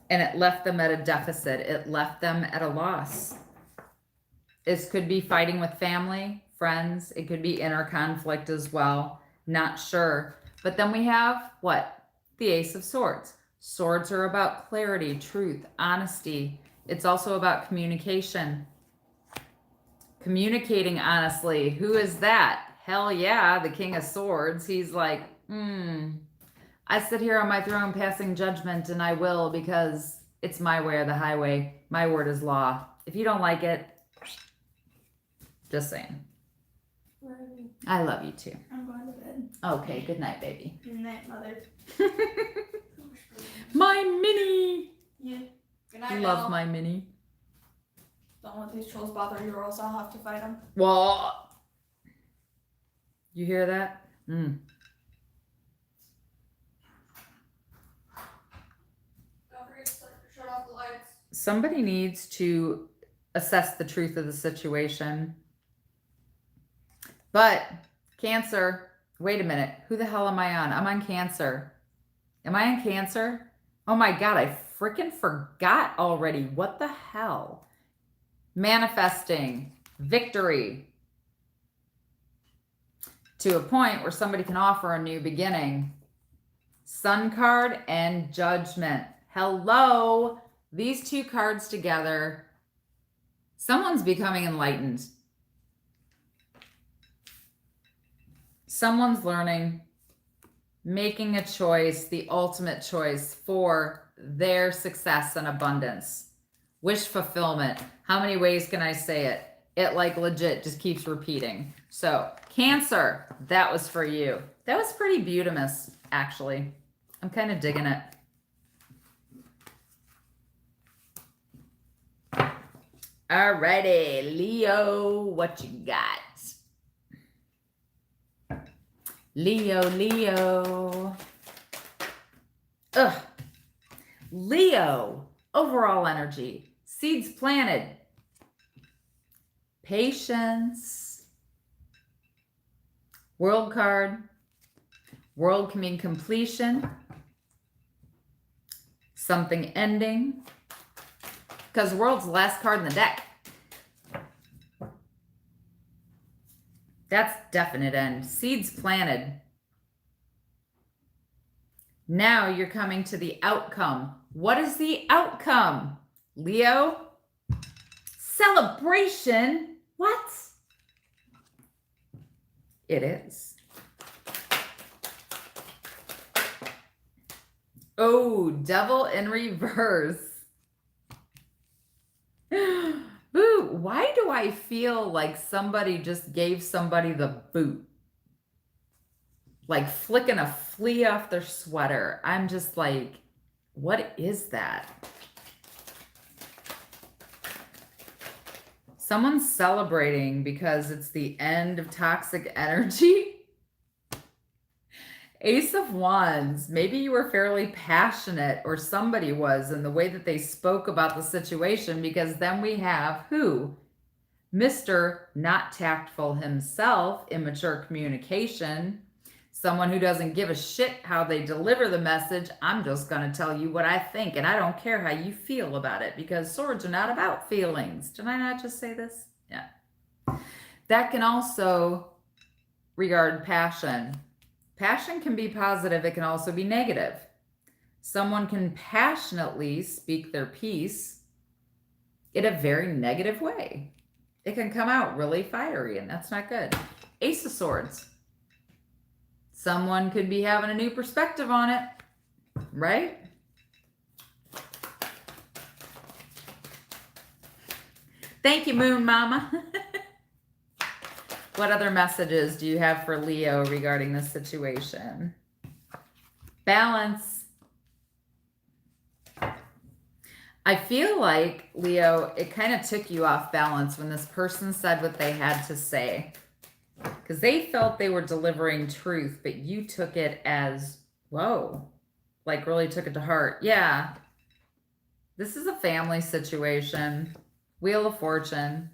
and it left them at a deficit. It left them at a loss. This could be fighting with family, friends. It could be inner conflict as well. Not sure. But then we have what? The Ace of Swords. Swords are about clarity, truth, honesty. It's also about communication. Communicating honestly. Who is that? Hell yeah, the King of Swords. He's like, I sit here on my throne passing judgment, and I will, because it's my way or the highway. My word is law. If you don't like it, just saying. I love you too. I'm going to bed. Okay, good night, baby. Good night, mother. My mini. Yeah. Good night, Love Mel. my mini. Don't let these trolls bother you or else I'll have to fight them. Well, you hear that? Don't forget to shut off the lights. Somebody needs to assess the truth of the situation. But Cancer, wait a minute. Who the hell am I on? I'm on Cancer. Am I on Cancer? Oh my God, I freaking forgot already. What the hell? Manifesting victory to a point where somebody can offer a new beginning. Sun card and Judgment. Hello. These two cards together. Someone's becoming enlightened. Someone's learning, making a choice, the ultimate choice for their success and abundance. Wish fulfillment. How many ways can I say it? It like legit just keeps repeating. So Cancer, that was for you. That was pretty beautiful, actually. I'm kind of digging it. Alrighty, Leo, what you got? Leo. Ugh. Leo, overall energy, seeds planted, patience, world card, world can mean completion, something ending, because world's the last card in the deck. That's definite end. Seeds planted. Now you're coming to the outcome. What is the outcome, Leo? Celebration. What? It is. Oh, Devil in reverse. Boo, why do I feel like somebody just gave somebody the boot? Like flicking a flea off their sweater. I'm just like, what is that? Someone's celebrating because it's the end of toxic energy. Ace of Wands. Maybe you were fairly passionate, or somebody was, in the way that they spoke about the situation, because then we have who? Mr. Not Tactful himself, immature communication. Someone who doesn't give a shit how they deliver the message. I'm just going to tell you what I think, and I don't care how you feel about it, because swords are not about feelings. Did I not just say this? Yeah. That can also regard passion. Passion can be positive, it can also be negative. Someone can passionately speak their piece in a very negative way. It can come out really fiery, and that's not good. Ace of Swords. Someone could be having a new perspective on it, right? Thank you, Moon Mama. What other messages do you have for Leo regarding this situation? Balance. I feel like, Leo, it kind of took you off balance when this person said what they had to say. Because they felt they were delivering truth, but you took it as, whoa, like really took it to heart. Yeah, this is a family situation, Wheel of Fortune,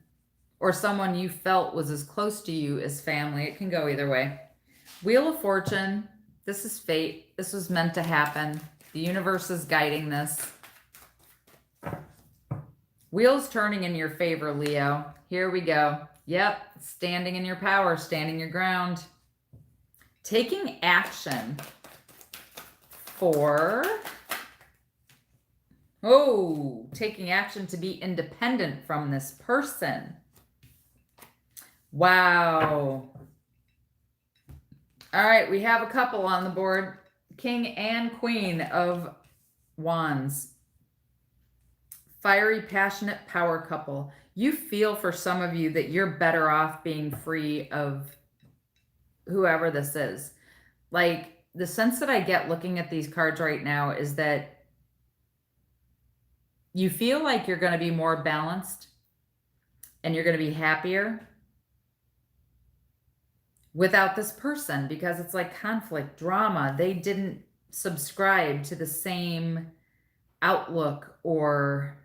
or someone you felt was as close to you as family. It can go either way. Wheel of Fortune, this is fate. This was meant to happen. The universe is guiding this. Wheels turning in your favor, Leo. Here we go. Yep, standing in your power, standing your ground. Taking action for, taking action to be independent from this person. Wow. All right, we have a couple on the board. King and Queen of Wands. Fiery, passionate power couple. You feel for some of you that you're better off being free of whoever this is. Like, the sense that I get looking at these cards right now is that you feel like you're going to be more balanced and you're going to be happier without this person, because it's like conflict, drama. They didn't subscribe to the same outlook, or,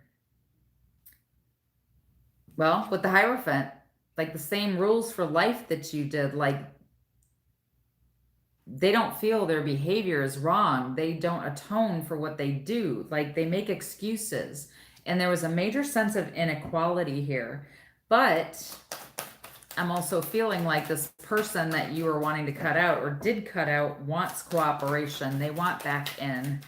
well, with the Hierophant, like the same rules for life that you did. Like, they don't feel their behavior is wrong. They don't atone for what they do. Like, they make excuses. And there was a major sense of inequality here. But I'm also feeling like this person that you were wanting to cut out, or did cut out, wants cooperation. They want back in.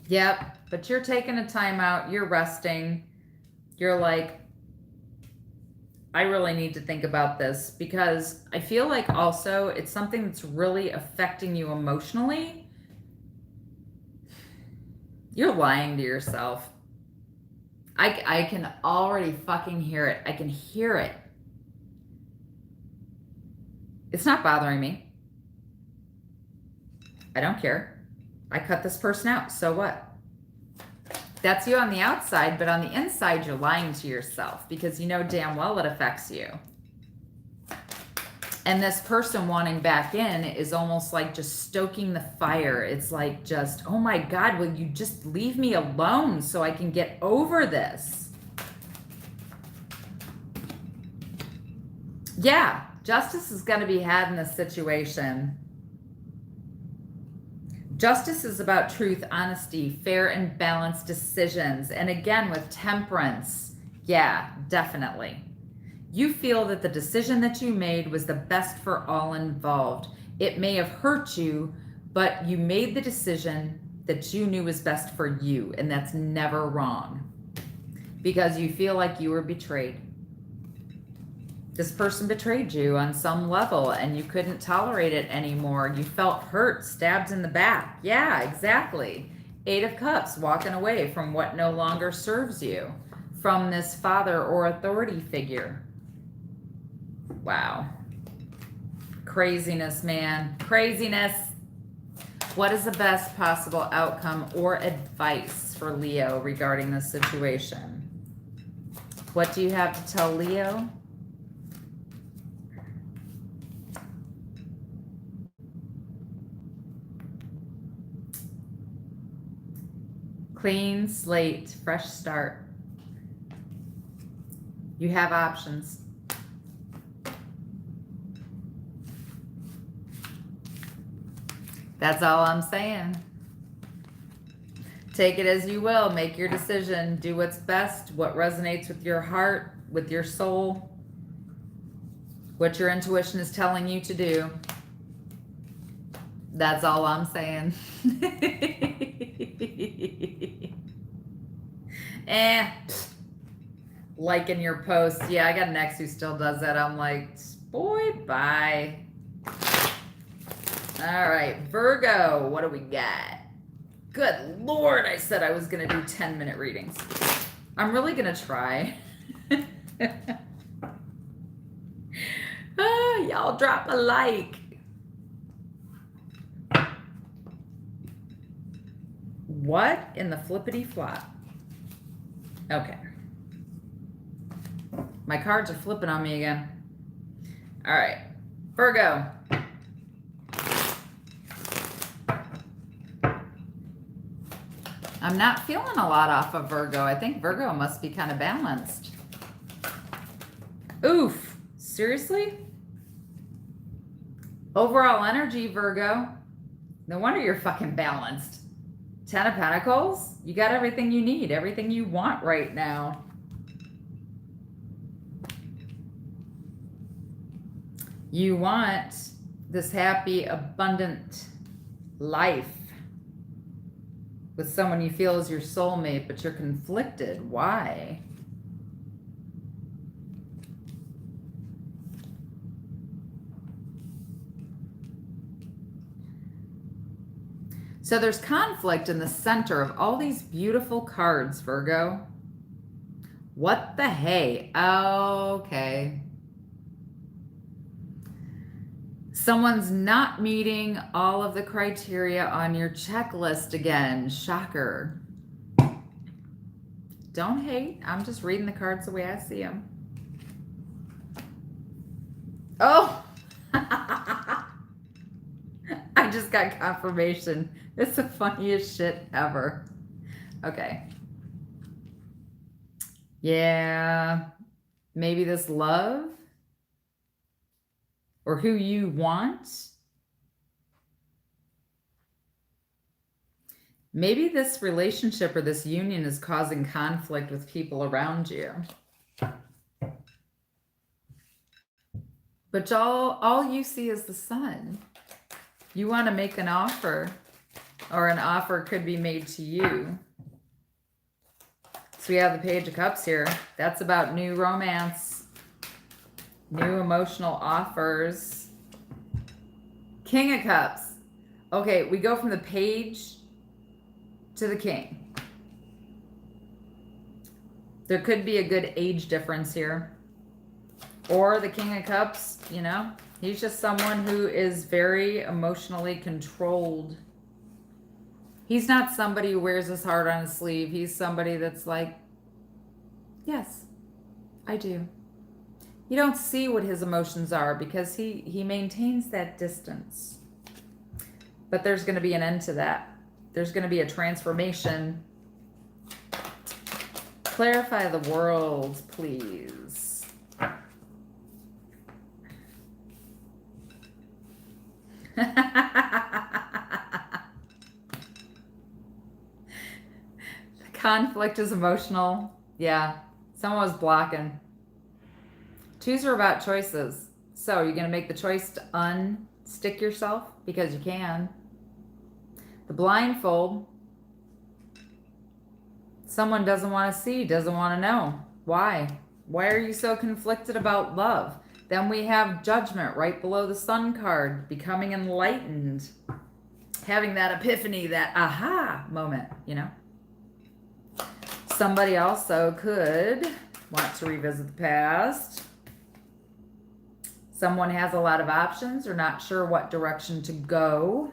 Yep, but you're taking a time out. You're resting. You're like, I really need to think about this, because I feel like also it's something that's really affecting you emotionally. You're lying to yourself. I can already fucking hear it. I can hear it. It's not bothering me. I don't care. I cut this person out. So what? That's you on the outside, but on the inside, you're lying to yourself, because you know damn well it affects you. And this person wanting back in is almost like just stoking the fire. It's like, just, oh my God, will you just leave me alone so I can get over this? Yeah, justice is going to be had in this situation. Justice is about truth, honesty, fair and balanced decisions. And again, with temperance, yeah, definitely. You feel that the decision that you made was the best for all involved. It may have hurt you, but you made the decision that you knew was best for you. And that's never wrong, because you feel like you were betrayed. This person betrayed you on some level and you couldn't tolerate it anymore. You felt hurt, stabbed in the back. Yeah, exactly. 8 of Cups, walking away from what no longer serves you, from this father or authority figure. Wow. Craziness, man. Craziness. What is the best possible outcome or advice for Leo regarding this situation? What do you have to tell Leo? Clean slate, fresh start. You have options. That's all I'm saying. Take it as you will. Make your decision. Do what's best, what resonates with your heart, with your soul. what your intuition is telling you to do. That's all I'm saying. Liking your posts. Yeah, I got an ex who still does that. I'm like, boy, bye. All right, Virgo, what do we got? Good Lord, I said I was going to do 10-minute readings. I'm really going to try. Y'all drop a like. What in the flippity flop? Okay. My cards are flipping on me again. All right, Virgo. I'm not feeling a lot off of Virgo. I think Virgo must be kind of balanced. Oof. Seriously? Overall energy, Virgo. No wonder you're fucking balanced. 10 of Pentacles. You got everything you need, everything you want right now. You want this happy, abundant life with someone you feel is your soulmate, but you're conflicted. Why? So there's conflict in the center of all these beautiful cards, Virgo. What the hey? Okay. Someone's not meeting all of the criteria on your checklist again. Shocker. Don't hate. I'm just reading the cards the way I see them. Oh! I just got confirmation. It's the funniest shit ever. Okay. Yeah. Maybe this love or who you want. Maybe this relationship or this union is causing conflict with people around you. But all you see is the sun. You want to make an offer, or an offer could be made to you. So we have the Page of Cups here. That's about new romance, new emotional offers. King of Cups. Okay, we go from the Page to the King. There could be a good age difference here. Or the King of Cups, you know, he's just someone who is very emotionally controlled. He's not somebody who wears his heart on his sleeve. He's somebody that's like, yes, I do. You don't see what his emotions are because he maintains that distance. But there's going to be an end to that. There's going to be a transformation. Clarify the world, please. The conflict is emotional. Yeah, someone was blocking. Twos are about choices. So you're going to make the choice to unstick yourself because you can. The blindfold. Someone doesn't want to see, doesn't want to know. Why? Why are you so conflicted about love? Then we have Judgment right below the Sun card, becoming enlightened, having that epiphany, that aha moment, you know? Somebody also could want to revisit the past. Someone has a lot of options or not sure what direction to go.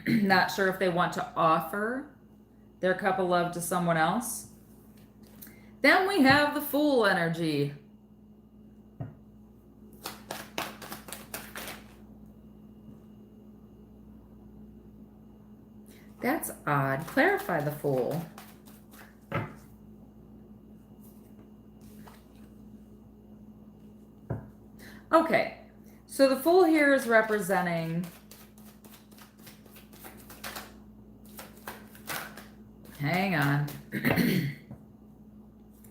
Not sure if they want to offer their cup of love to someone else. Then we have the Fool energy. That's odd. Clarify the Fool. Okay, so the Fool here is representing, hang on.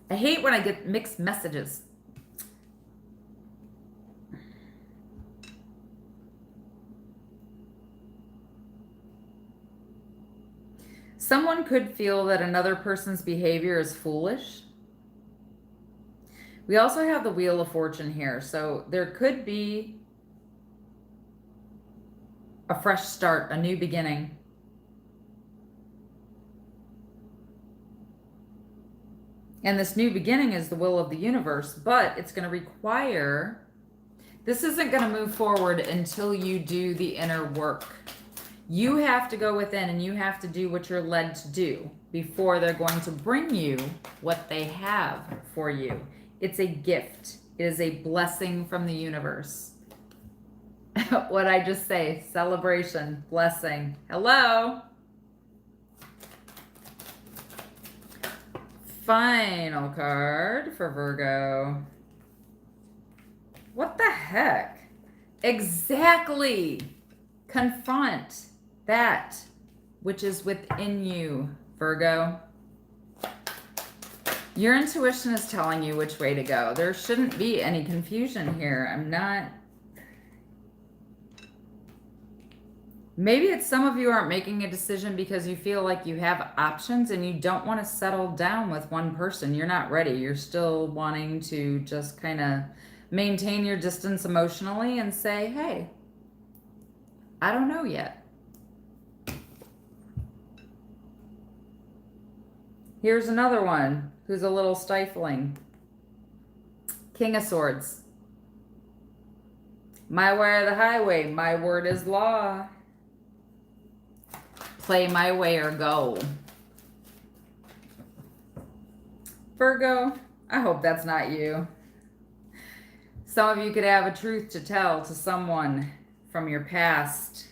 I hate when I get mixed messages. Someone could feel that another person's behavior is foolish. We also have the Wheel of Fortune here, so there could be a fresh start, a new beginning. And this new beginning is the will of the universe, but it's going to require, this isn't going to move forward until you do the inner work. You have to go within and you have to do what you're led to do before they're going to bring you what they have for you. It's a gift. It is a blessing from the universe. What I just say, celebration, blessing. Hello. Final card for Virgo. What the heck? Exactly. Confront that which is within you, Virgo. Your intuition is telling you which way to go. There shouldn't be any confusion here. Maybe it's some of you aren't making a decision because you feel like you have options and you don't want to settle down with one person. You're not ready. You're still wanting to just kind of maintain your distance emotionally and say, hey, I don't know yet. Here's another one who's a little stifling. King of Swords. My way or the highway. My word is law. Play my way or go. Virgo, I hope that's not you. Some of you could have a truth to tell to someone from your past,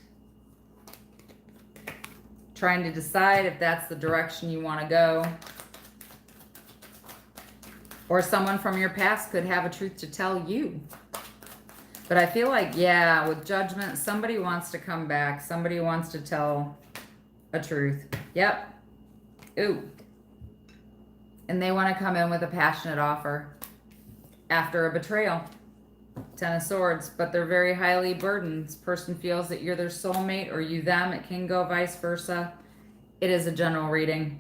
trying to decide if that's the direction you want to go. Or someone from your past could have a truth to tell you. But I feel like, yeah, with Judgment, somebody wants to come back. Somebody wants to tell a truth. Yep. Ooh. And they want to come in with a passionate offer after a betrayal. Ten of Swords, but they're very highly burdened. This person feels that you're their soulmate or you them. It can go vice versa. It is a general reading,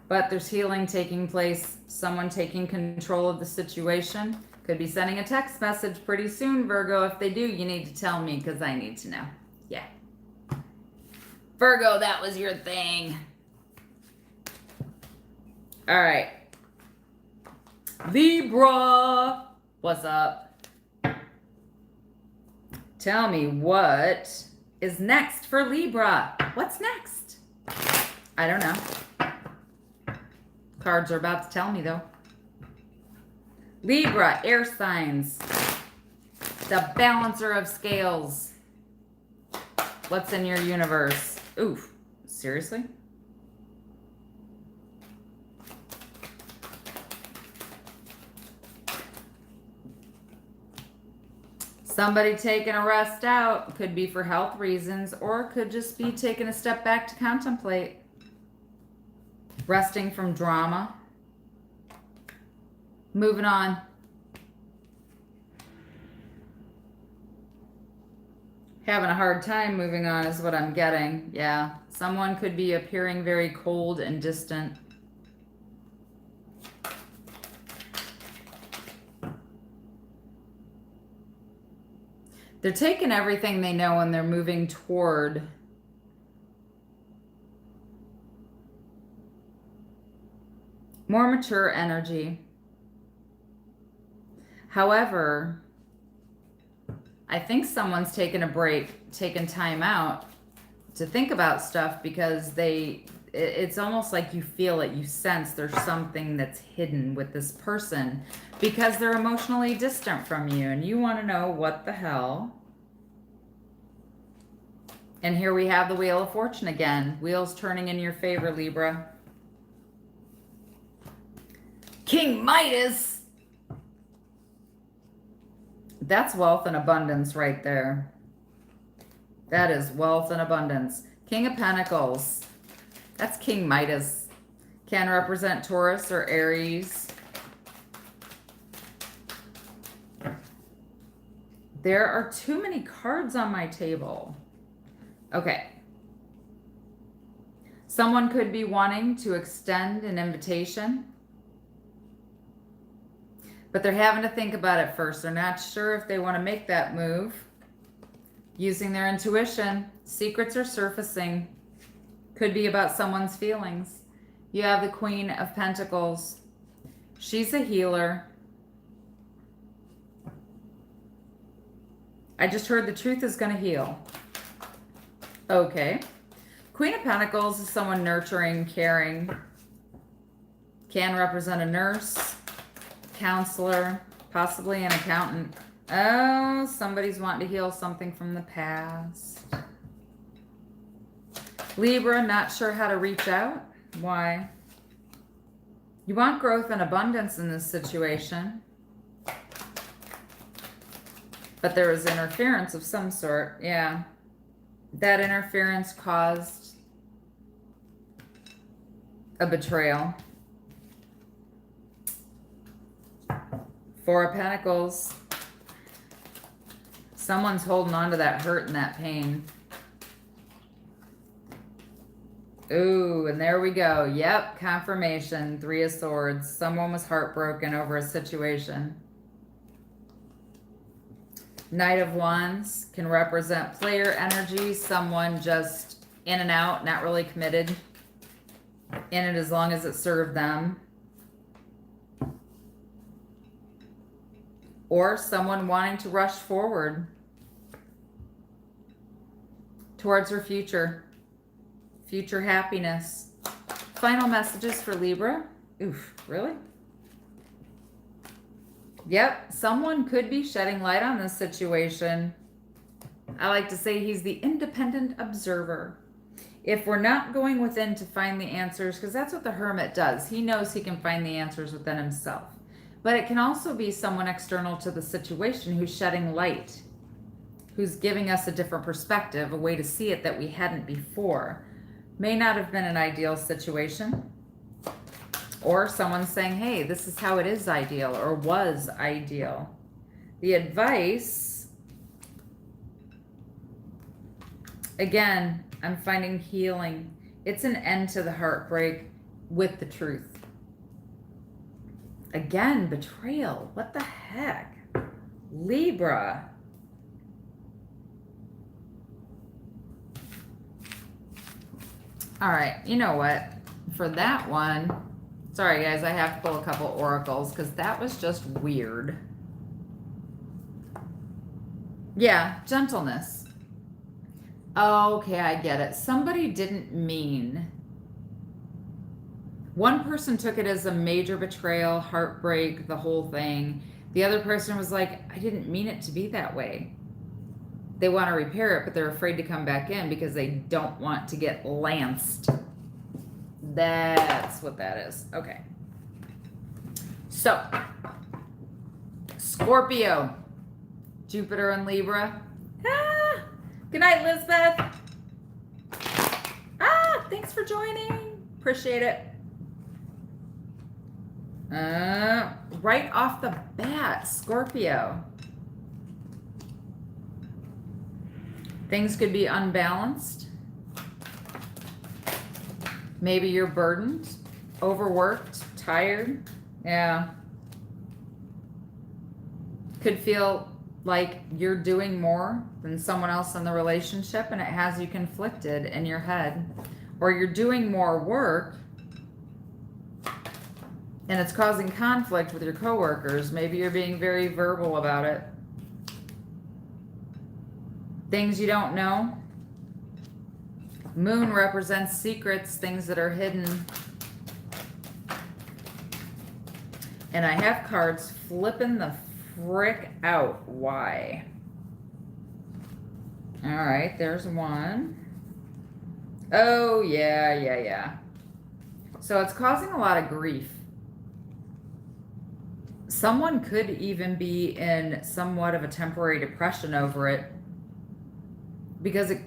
but there's healing taking place. Someone taking control of the situation. Could be sending a text message pretty soon, Virgo. If they do, you need to tell me because I need to know. Yeah. Virgo, that was your thing. All right. Libra. What's up? Tell me what is next for Libra. What's next? I don't know. Cards are about to tell me though. Libra, air signs. The balancer of scales. What's in your universe? Oof, seriously? Somebody taking a rest out. Could be for health reasons or could just be taking a step back to contemplate. Resting from drama. Moving on. Having a hard time moving on is what I'm getting. Yeah. Someone could be appearing very cold and distant. They're taking everything they know and they're moving toward more mature energy. However, I think someone's taking a break, taking time out to think about stuff because it's almost like you feel it, you sense there's something that's hidden with this person because they're emotionally distant from you and you want to know what the hell. And here we have the Wheel of Fortune again. Wheels turning in your favor, Libra. King Midas. That's wealth and abundance right there. That is wealth and abundance. King of Pentacles. That's King Midas. Can represent Taurus or Aries. There are too many cards on my table. Okay. Someone could be wanting to extend an invitation, but they're having to think about it first. They're not sure if they want to make that move. Using their intuition, secrets are surfacing. Could be about someone's feelings. You have the Queen of Pentacles. She's a healer. I just heard the truth is going to heal. Okay. Queen of Pentacles is someone nurturing, caring. Can represent a nurse, counselor, possibly an accountant. Oh, somebody's wanting to heal something from the past. Libra, not sure how to reach out. Why? You want growth and abundance in this situation. But there was interference of some sort. Yeah. That interference caused a betrayal. Four of Pentacles. Someone's holding on to that hurt and that pain. Ooh, and there we go. Yep, confirmation. Three of Swords. Someone was heartbroken over a situation. Knight of Wands can represent player energy. Someone just in and out, not really committed in it as long as it served them. Or someone wanting to rush forward towards her future happiness. Final messages for Libra. Oof, really? Yep, someone could be shedding light on this situation. I like to say he's the independent observer. If we're not going within to find the answers, because that's what the Hermit does. He knows he can find the answers within himself. But it can also be someone external to the situation who's shedding light, who's giving us a different perspective, a way to see it that we hadn't before. May not have been an ideal situation. Or someone saying, hey, this is how it is ideal or was ideal. The advice, again, I'm finding healing. It's an end to the heartbreak with the truth. Again, betrayal. What the heck? Libra. All right, you know what? For that one, sorry guys, I have to pull a couple oracles because that was just weird. Yeah, gentleness. Okay, I get it. Somebody didn't mean. One person took it as a major betrayal, heartbreak, the whole thing. The other person was like, I didn't mean it to be that way. They want to repair it, but they're afraid to come back in because they don't want to get lanced. That's what that is. Okay. So, Scorpio, Jupiter and Libra. Ah, good night, Lisbeth. Ah, thanks for joining. Appreciate it. Right off the bat, Scorpio. Things could be unbalanced. Maybe you're burdened, overworked, tired. Yeah. Could feel like you're doing more than someone else in the relationship and it has you conflicted in your head. Or you're doing more work and it's causing conflict with your coworkers. Maybe you're being very verbal about it. Things you don't know. Moon represents secrets, things that are hidden. And I have cards flipping the frick out. Why? All right, there's one. Oh, yeah. So it's causing a lot of grief. Someone could even be in somewhat of a temporary depression over it. Because it,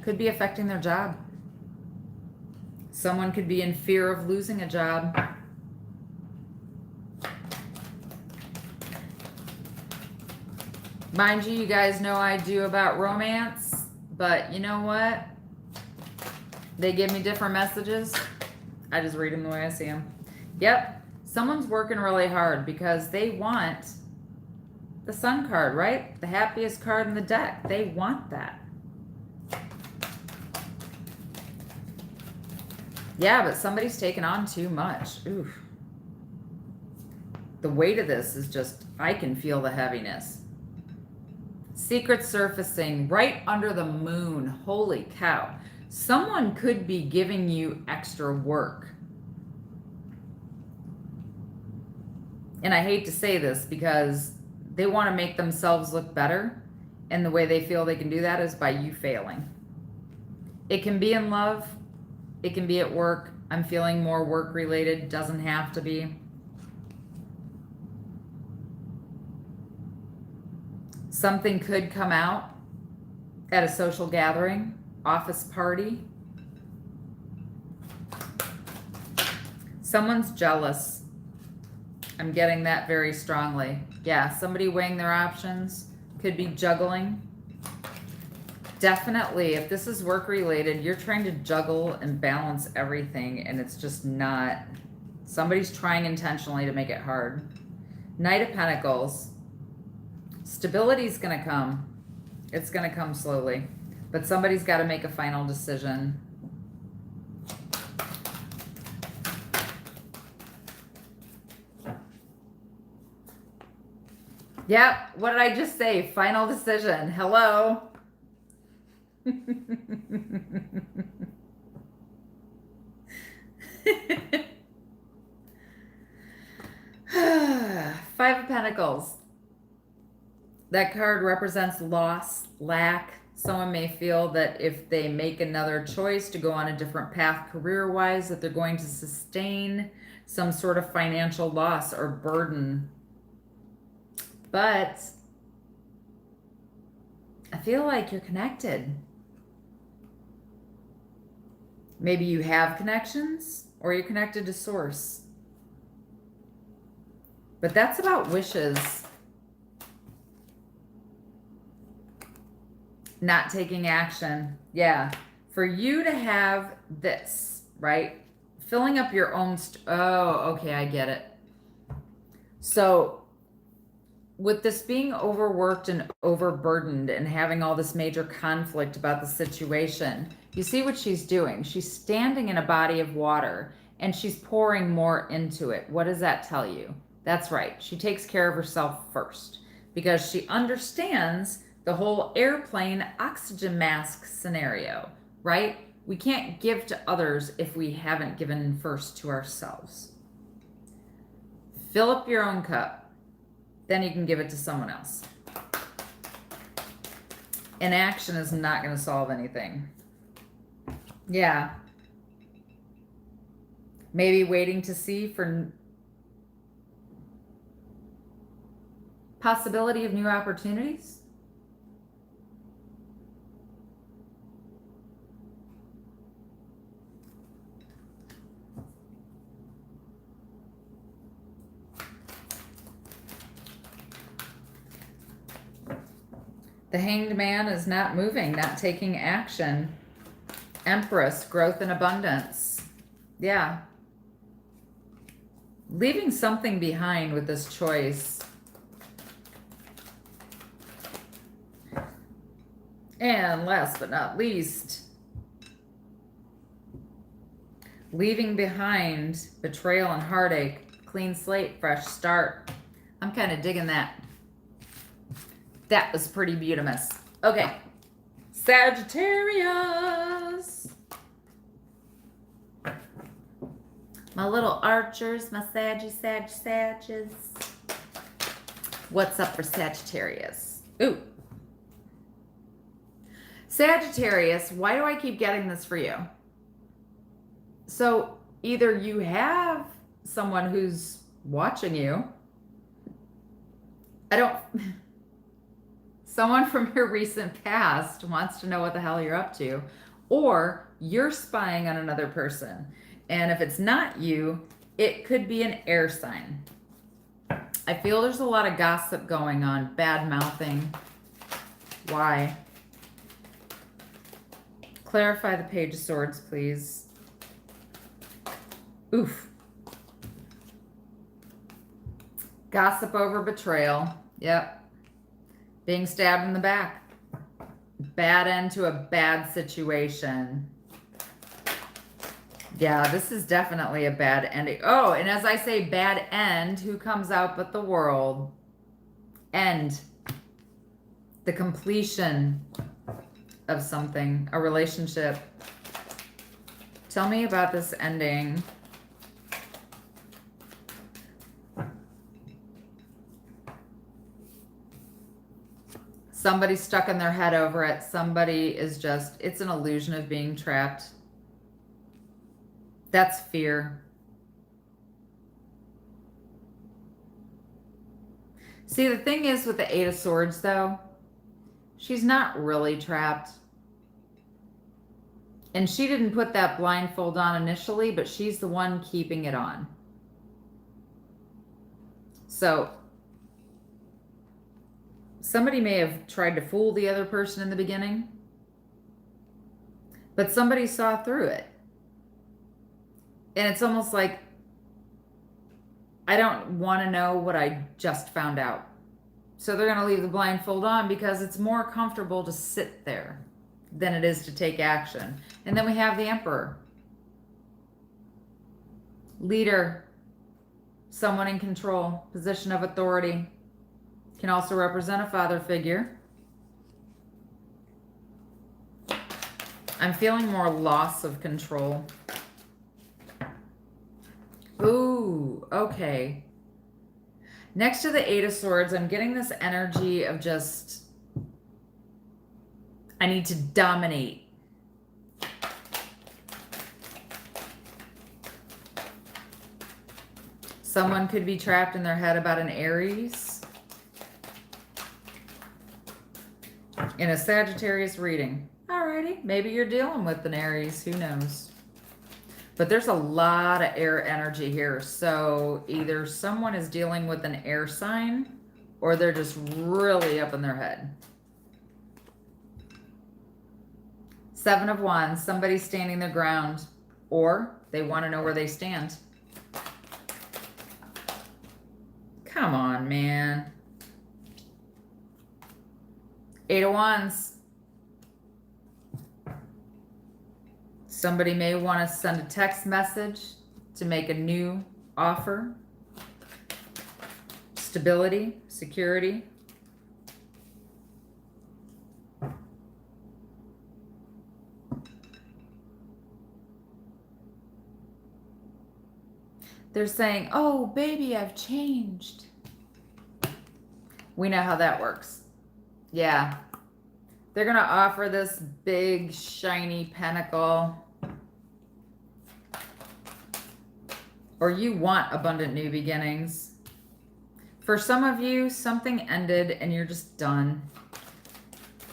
could be affecting their job. Someone could be in fear of losing a job. Mind you, you guys know I do about romance, but you know what? They give me different messages. I just read them the way I see them. Yep. Someone's working really hard because they want the Sun card, right? The happiest card in the deck. They want that. Yeah, but somebody's taken on too much. Oof. The weight of this is just, I can feel the heaviness. Secret surfacing right under the moon. Holy cow. Someone could be giving you extra work. And I hate to say this because they want to make themselves look better. And the way they feel they can do that is by you failing. It can be in love. It can be at work. I'm feeling more work related. Doesn't have to be. Something could come out at a social gathering, office party. Someone's jealous. I'm getting that very strongly. Yeah, somebody weighing their options. Could be juggling. Definitely, if this is work related, you're trying to juggle and balance everything and it's just not. Somebody's trying intentionally to make it hard. Knight of Pentacles. Stability's going to come. It's going to come slowly. But somebody's got to make a final decision. Yep. What did I just say? Final decision. Hello. Five of Pentacles. That card represents loss, lack. Someone may feel that if they make another choice to go on a different path career-wise, that they're going to sustain some sort of financial loss or burden. But I feel like you're connected. Maybe you have connections or you're connected to source. But that's about wishes. Not taking action. Yeah. For you to have this, right? Filling up your own... oh, okay. I get it. So with this being overworked and overburdened and having all this major conflict about the situation, you see what she's doing. She's standing in a body of water and she's pouring more into it. What does that tell you? That's right. She takes care of herself first because she understands the whole airplane oxygen mask scenario, right? We can't give to others if we haven't given first to ourselves. Fill up your own cup. Then you can give it to someone else. Inaction is not going to solve anything. Yeah. Maybe waiting to see for possibility of new opportunities. The Hanged Man is not moving, not taking action. Empress, growth and abundance. Yeah. Leaving something behind with this choice. And last but not least, leaving behind betrayal and heartache, clean slate, fresh start. I'm kind of digging that. That was pretty beautiful. Okay. Sagittarius. My little archers, my Saggies. What's up for Sagittarius? Ooh. Sagittarius, why do I keep getting this for you? So either you have someone who's watching you. Someone from your recent past wants to know what the hell you're up to, or you're spying on another person. And if it's not you, it could be an air sign. I feel there's a lot of gossip going on, bad mouthing. Why? Clarify the Page of Swords, please. Oof. Gossip over betrayal. Yep. Being stabbed in the back. Bad end to a bad situation. Yeah, this is definitely a bad ending. Oh, and as I say bad end, who comes out but the world? End. The completion of something, a relationship. Tell me about this ending. Somebody's stuck in their head over it. Somebody is just, it's an illusion of being trapped. That's fear. See, the thing is with the Eight of Swords, though, she's not really trapped. And she didn't put that blindfold on initially, but she's the one keeping it on. So somebody may have tried to fool the other person in the beginning, but somebody saw through it. And it's almost like, I don't want to know what I just found out. So they're going to leave the blindfold on because it's more comfortable to sit there than it is to take action. And then we have the Emperor. Leader. Someone in control. Position of authority. Can also represent a father figure. I'm feeling more loss of control. Ooh, okay. Next to the Eight of Swords, I'm getting this energy of just, I need to dominate. Someone could be trapped in their head about an Aries. In a Sagittarius reading. Alrighty, maybe you're dealing with an Aries, who knows? But there's a lot of air energy here. So either someone is dealing with an air sign or they're just really up in their head. Seven of Wands, somebody's standing their ground or they want to know where they stand. Come on, man. Eight of Wands. Somebody may want to send a text message to make a new offer. Stability, security. They're saying, oh, baby, I've changed. We know how that works. Yeah. They're going to offer this big, shiny pentacle. Or you want abundant new beginnings. For some of you, something ended and you're just done.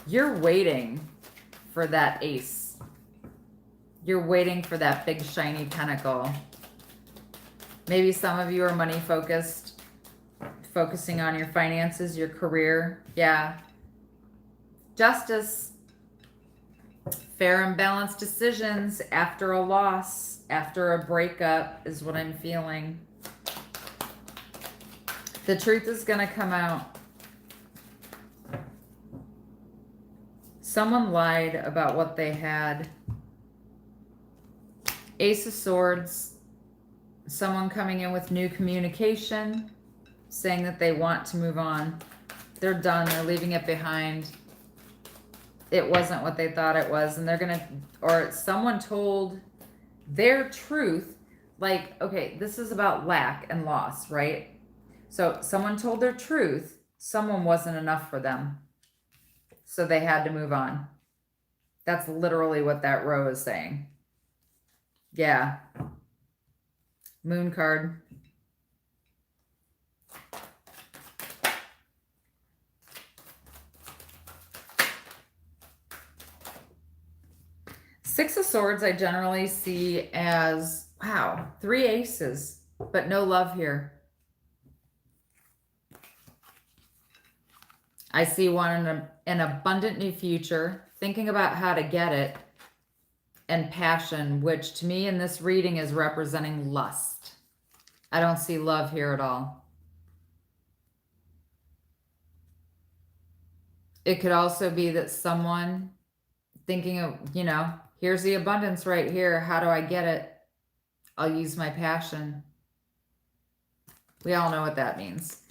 You're waiting for that ace. You're waiting for that big, shiny pentacle. Maybe some of you are money focused, focusing on your finances, your career. Yeah. Justice. Fair and balanced decisions after a loss, after a breakup is what I'm feeling. The truth is going to come out. Someone lied about what they had. Ace of Swords. Someone coming in with new communication, saying that they want to move on. They're done. They're leaving it behind. It wasn't what they thought it was. And they're going to, or someone told their truth. Like, okay, this is about lack and loss, right? So someone told their truth. Someone wasn't enough for them. So they had to move on. That's literally what that row is saying. Yeah. Moon card. Six of Swords I generally see as, wow, 3 aces, but no love here. I see one in an abundant new future, thinking about how to get it. and passion, which to me in this reading is representing lust. I don't see love here at all. It could also be that someone thinking of, you know, here's the abundance right here. How do I get it? I'll use my passion. We all know what that means.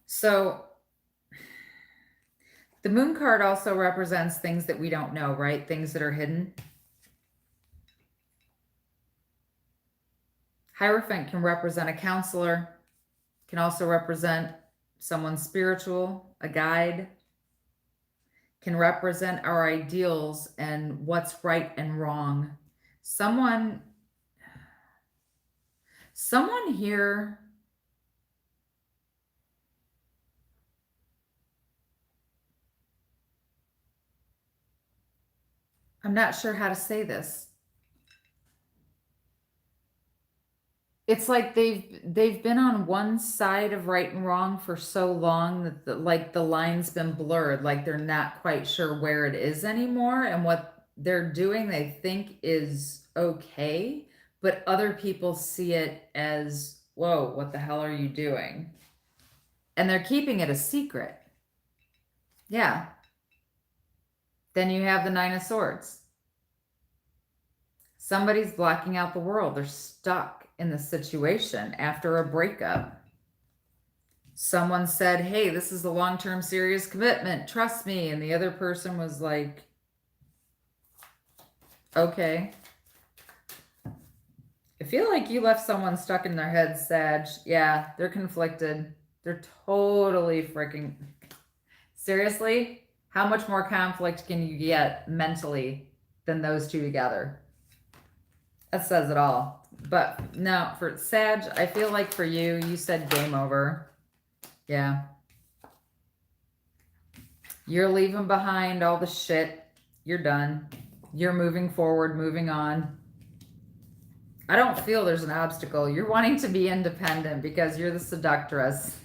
So the moon card also represents things that we don't know, right? Things that are hidden. Hierophant can represent a counselor, can also represent someone spiritual, a guide, can represent our ideals and what's right and wrong. Someone here I'm not sure how to say this. It's like they've been on one side of right and wrong for so long that the line's been blurred, like they're not quite sure where it is anymore, and what they're doing they think is okay, but other people see it as, whoa, what the hell are you doing? And they're keeping it a secret. Yeah. Then you have the Nine of Swords. Somebody's blocking out the world. They're stuck in the situation after a breakup. Someone said, hey, this is a long-term serious commitment. Trust me. And the other person was like, okay. I feel like you left someone stuck in their head, Sag. Yeah, they're conflicted. They're totally freaking... Seriously? How much more conflict can you get mentally than those two together? That says it all. But no, for Sag, I feel like for you, you said game over. Yeah. You're leaving behind all the shit. You're done. You're moving forward, moving on. I don't feel there's an obstacle. You're wanting to be independent because you're the seductress.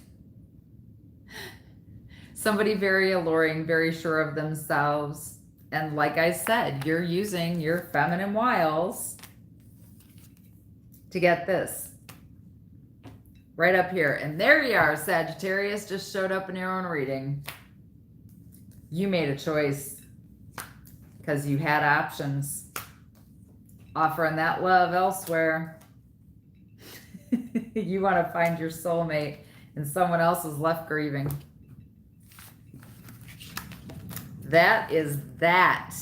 Somebody very alluring, very sure of themselves. And like I said, you're using your feminine wiles to get this. Right up here. And there you are, Sagittarius. Just showed up in your own reading. You made a choice because you had options. Offering that love elsewhere. You want to find your soulmate and someone else is left grieving. That is that.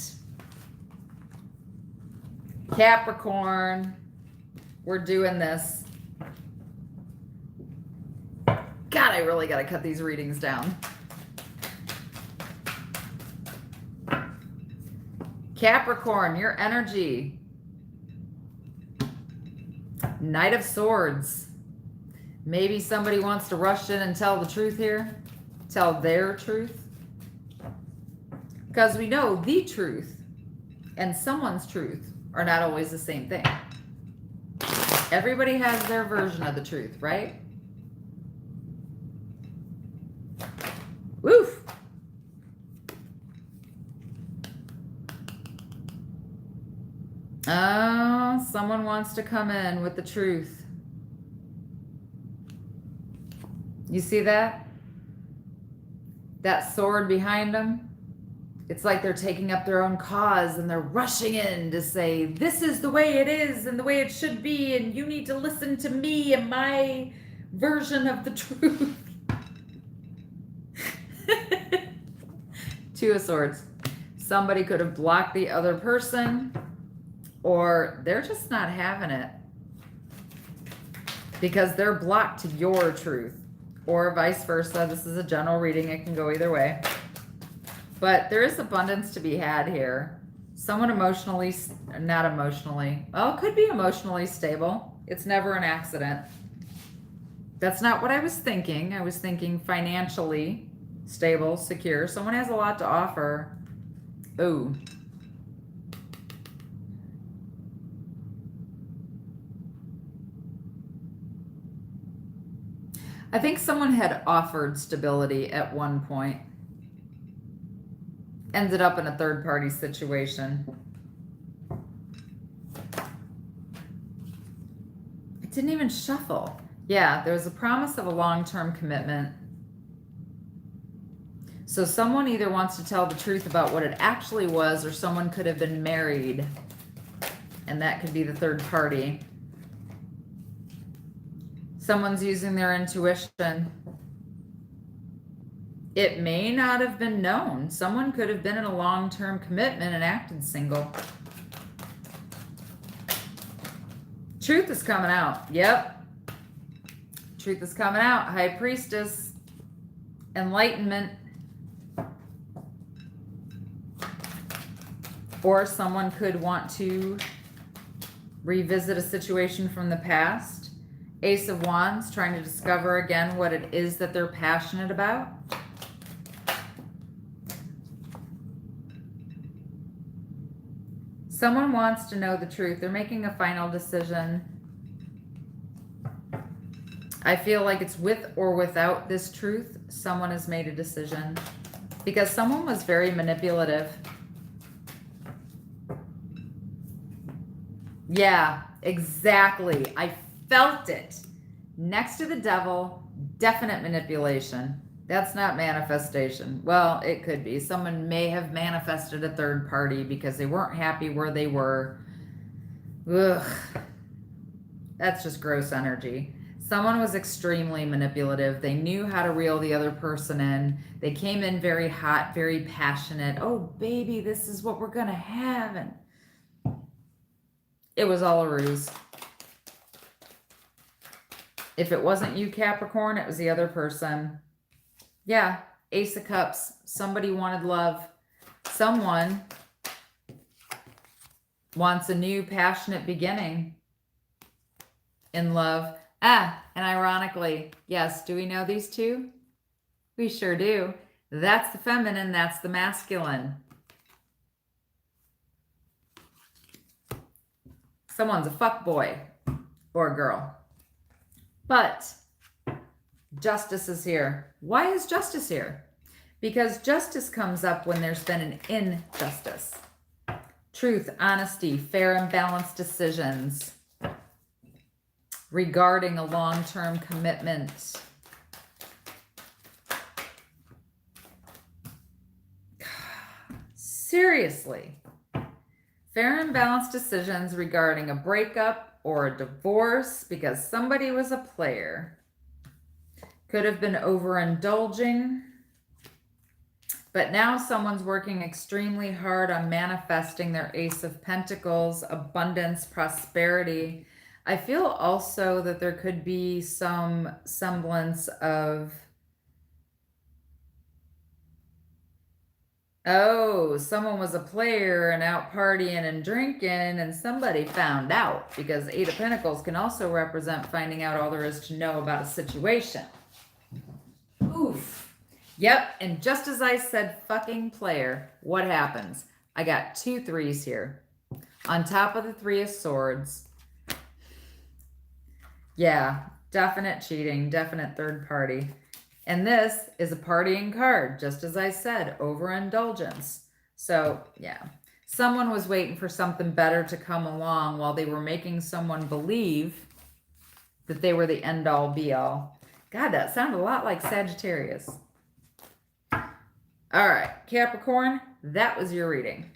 Capricorn, we're doing this. God, I really got to cut these readings down. Capricorn, your energy. Knight of Swords. Maybe somebody wants to rush in and tell the truth here. Tell their truth. Because we know the truth and someone's truth are not always the same thing. Everybody has their version of the truth, right? Woof. Oh, someone wants to come in with the truth. You see that? That sword behind them? It's like they're taking up their own cause and they're rushing in to say, this is the way it is and the way it should be, and you need to listen to me and my version of the truth. Two of Swords. Somebody could have blocked the other person, or they're just not having it because they're blocked to your truth, or vice versa. This is a general reading. It can go either way. But there is abundance to be had here. Someone emotionally, not emotionally, well, it could be emotionally stable. It's never an accident. That's not what I was thinking. I was thinking financially stable, secure. Someone has a lot to offer. Ooh. I think someone had offered stability at one point. ended up in a third party situation. It didn't even shuffle. Yeah, there was a promise of a long-term commitment. So someone either wants to tell the truth about what it actually was, or someone could have been married, and that could be the third party. Someone's using their intuition. It may not have been known. Someone could have been in a long-term commitment and acted single. Truth is coming out. Yep. Truth is coming out. High Priestess. Enlightenment. Or someone could want to revisit a situation from the past. Ace of Wands, trying to discover again what it is that they're passionate about. Someone wants to know the truth. They're making a final decision. I feel like it's with or without this truth, someone has made a decision. Because someone was very manipulative. Yeah, exactly. I felt it. Next to the devil, definite manipulation. That's not manifestation. Well, it could be. Someone may have manifested a third party because they weren't happy where they were. Ugh. That's just gross energy. Someone was extremely manipulative. They knew how to reel the other person in. They came in very hot, very passionate. Oh, baby, this is what we're going to have. And it was all a ruse. If it wasn't you, Capricorn, it was the other person. Yeah, Ace of Cups. Somebody wanted love. Someone wants a new passionate beginning in love. And ironically, yes, do we know these two? We sure do. That's the feminine, that's the masculine. Someone's a fuckboy or girl. But justice is here. Why is justice here? Because justice comes up when there's been an injustice. Truth, honesty, fair and balanced decisions regarding a long-term commitment. Seriously. Fair and balanced decisions regarding a breakup or a divorce because somebody was a player. Could have been overindulging. But now someone's working extremely hard on manifesting their Ace of Pentacles, abundance, prosperity. I feel also that there could be some semblance of, oh, someone was a player and out partying and drinking and somebody found out, because Eight of Pentacles can also represent finding out all there is to know about a situation. Oof. Yep, and just as I said fucking player, what happens? I got 2 3s here. On top of the 3 of Swords. Yeah, definite cheating, definite third party. And this is a partying card, just as I said, overindulgence. So, yeah. Someone was waiting for something better to come along while they were making someone believe that they were the end-all, be-all. God, that sounded a lot like Sagittarius. All right, Capricorn, that was your reading.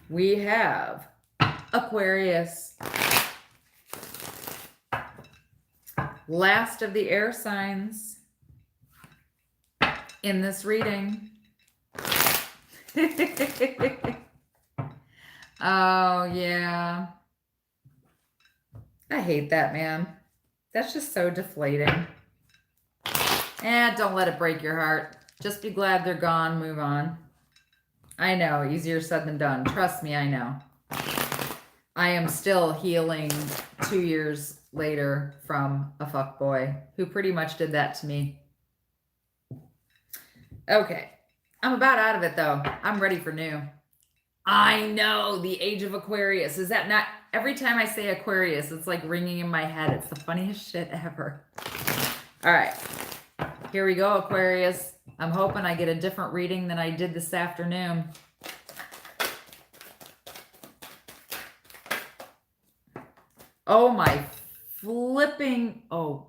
We have Aquarius. Last of the air signs in this reading. Oh, yeah. I hate that, man. That's just so deflating. Don't let it break your heart. Just be glad they're gone. Move on. I know. Easier said than done. Trust me, I know. I am still healing 2 years later from a fuckboy who pretty much did that to me. Okay. I'm about out of it, though. I'm ready for new. I know. The age of Aquarius. Is that not... Every time I say Aquarius, it's like ringing in my head. It's the funniest shit ever. All right. Here we go, Aquarius. I'm hoping I get a different reading than I did this afternoon. Oh my flipping, oh.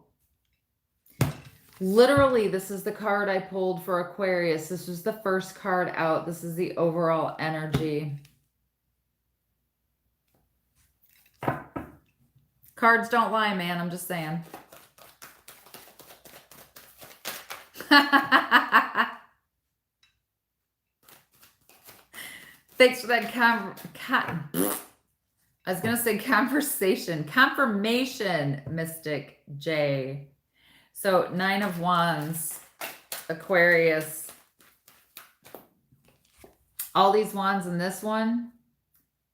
Literally, this is the card I pulled for Aquarius. This was the first card out. This is the overall energy. Cards don't lie, man. I'm just saying. Thanks for that I was going to say conversation. Confirmation, Mystic J. So 9 of Wands, Aquarius. All these wands in this one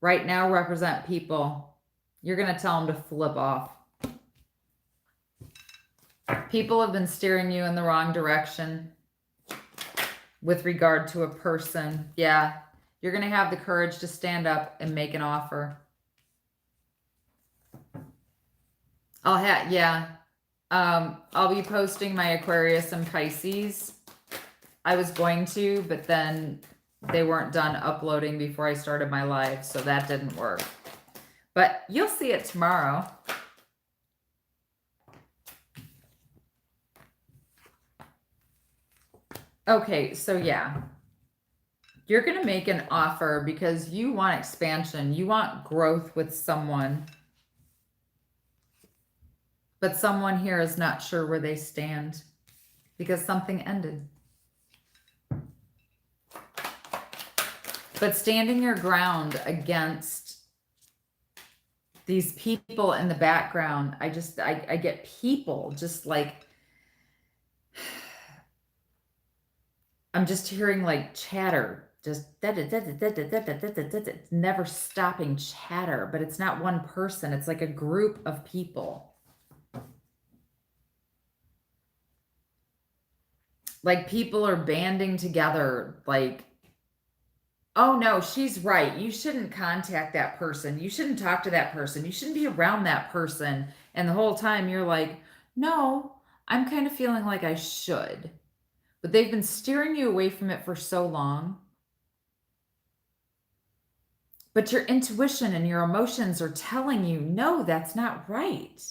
right now represent people. You're going to tell them to flip off. People have been steering you in the wrong direction with regard to a person. Yeah, you're going to have the courage to stand up and make an offer. I'll be posting my Aquarius and Pisces. I was going to, but then they weren't done uploading before I started my live, so that didn't work. But you'll see it tomorrow. Okay, so yeah. You're going to make an offer because you want expansion. You want growth with someone. But someone here is not sure where they stand because something ended. But standing your ground against these people in the background, I get people just like, I'm just hearing like chatter, just never stopping chatter, but it's not one person. It's like a group of people. Like people are banding together like, oh no, she's right. You shouldn't contact that person. You shouldn't talk to that person. You shouldn't be around that person. And the whole time you're like, no, I'm kind of feeling like I should. But they've been steering you away from it for so long. But your intuition and your emotions are telling you, no, that's not right.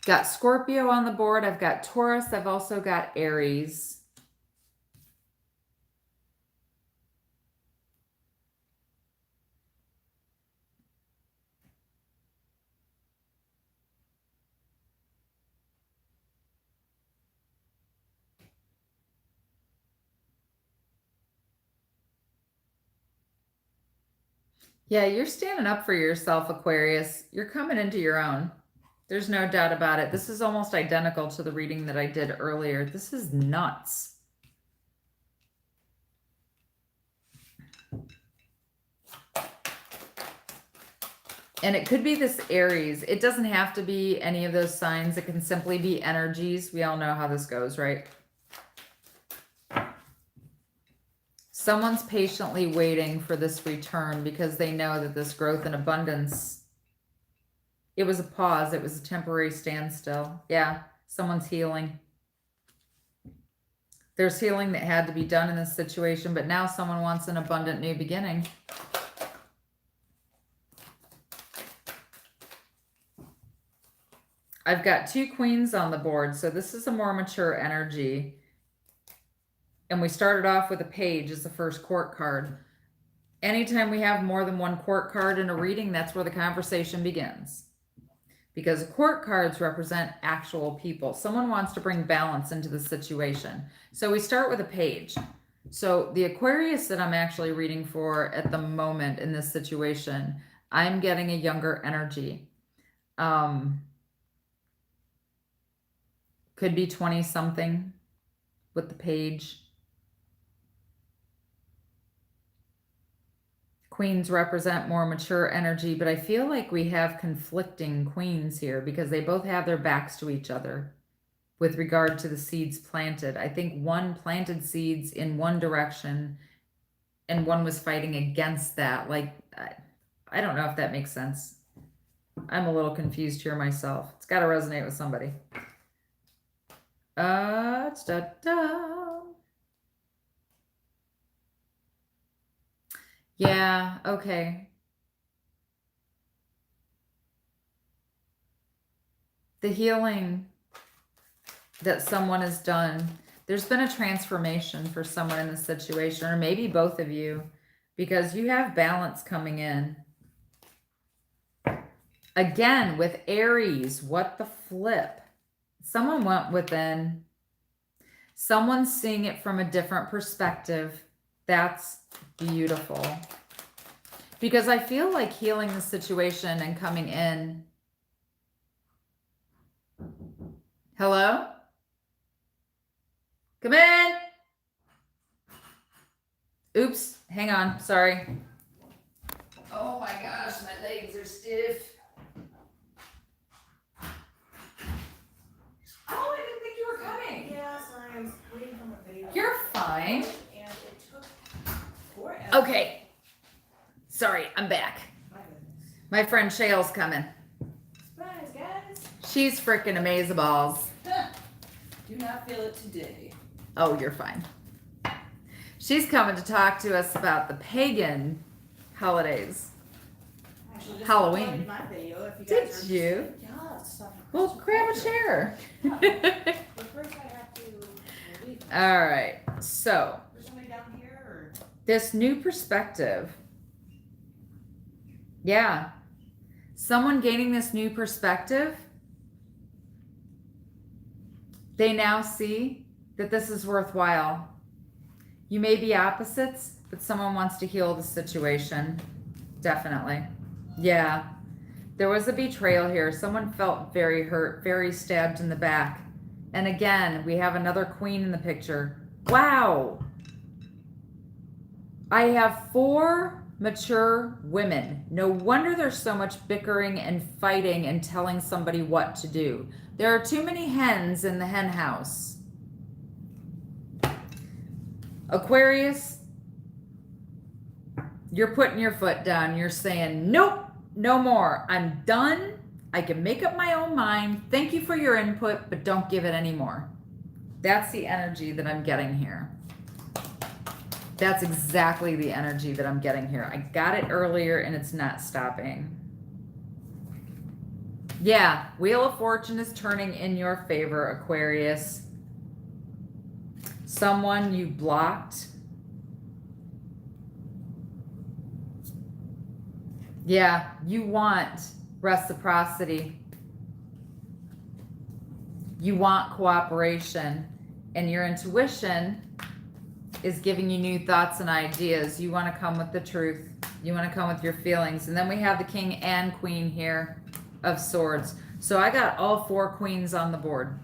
Got Scorpio on the board. I've got Taurus. I've also got Aries. Yeah, you're standing up for yourself, Aquarius. You're coming into your own. There's no doubt about it. This is almost identical to the reading that I did earlier. This is nuts. And it could be this Aries. It doesn't have to be any of those signs. It can simply be energies. We all know how this goes, right? Someone's patiently waiting for this return because they know that this growth and abundance, it was a pause. It was a temporary standstill. Yeah, someone's healing. There's healing that had to be done in this situation, but now someone wants an abundant new beginning. I've got 2 queens on the board, so this is a more mature energy. And we started off with a page as the first court card. Anytime we have more than one court card in a reading, that's where the conversation begins. Because court cards represent actual people. Someone wants to bring balance into the situation. So we start with a page. So the Aquarius that I'm actually reading for at the moment in this situation, I'm getting a younger energy. Could be 20 something with the page. Queens represent more mature energy, but I feel like we have conflicting queens here because they both have their backs to each other with regard to the seeds planted. I think one planted seeds in one direction and one was fighting against that. Like, I don't know if that makes sense. I'm a little confused here myself. It's got to resonate with somebody. Da-da. Yeah, okay. The healing that someone has done, there's been a transformation for someone in this situation, or maybe both of you, because you have balance coming in. Again, with Aries, what the flip? Someone went within. Someone's seeing it from a different perspective. That's beautiful. Because I feel like healing the situation and coming in. Hello? Come in. Oops, hang on, sorry. Oh my gosh, my legs are stiff. Oh, I didn't think you were coming. Yeah, sorry, I was waiting for my video. You're fine. And it took forever. Okay. Sorry, I'm back. My goodness. My friend Shayle's coming. Surprise, guys. She's freaking amazeballs. Do not feel it today. Oh, you're fine. She's coming to talk to us about the pagan holidays. Actually, just Halloween. uploaded my video if you Did guys are you? interested. Yeah, it's stuff. Well, grab a chair. But first I have to leave. All right. So, There's somebody down here or this new perspective. Yeah. Someone gaining this new perspective. They now see that this is worthwhile. You may be opposites, but someone wants to heal the situation. Definitely. Yeah. There was a betrayal here. Someone felt very hurt, very stabbed in the back. And again, we have another queen in the picture. Wow. I have 4 mature women. No wonder there's so much bickering and fighting and telling somebody what to do. There are too many hens in the hen house. Aquarius, you're putting your foot down. You're saying, nope, no more. I'm done. I can make up my own mind. Thank you for your input, but don't give it any more. That's the energy that I'm getting here. That's exactly the energy that I'm getting here. I got it earlier and it's not stopping. Yeah, Wheel of Fortune is turning in your favor, Aquarius. Someone you blocked. Yeah, you want reciprocity. You want cooperation. And your intuition is giving you new thoughts and ideas. You want to come with the truth. You want to come with your feelings. And then we have the King and Queen here of Swords. So I got all 4 queens on the board.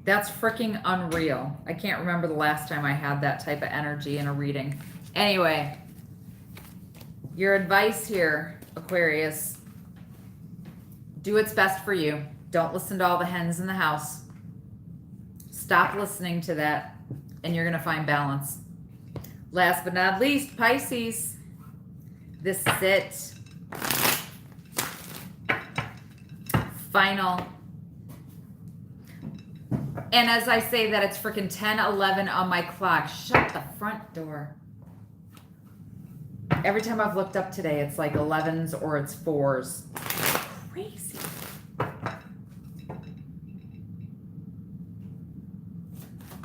That's freaking unreal. I can't remember the last time I had that type of energy in a reading. Anyway, your advice here, Aquarius, do what's best for you. Don't listen to all the hens in the house. Stop listening to that, and you're going to find balance. Last but not least, Pisces. This is it. Final. And as I say that, it's freaking 10:11 on my clock. Shut the front door. Every time I've looked up today, it's like 11s or it's 4s. Crazy.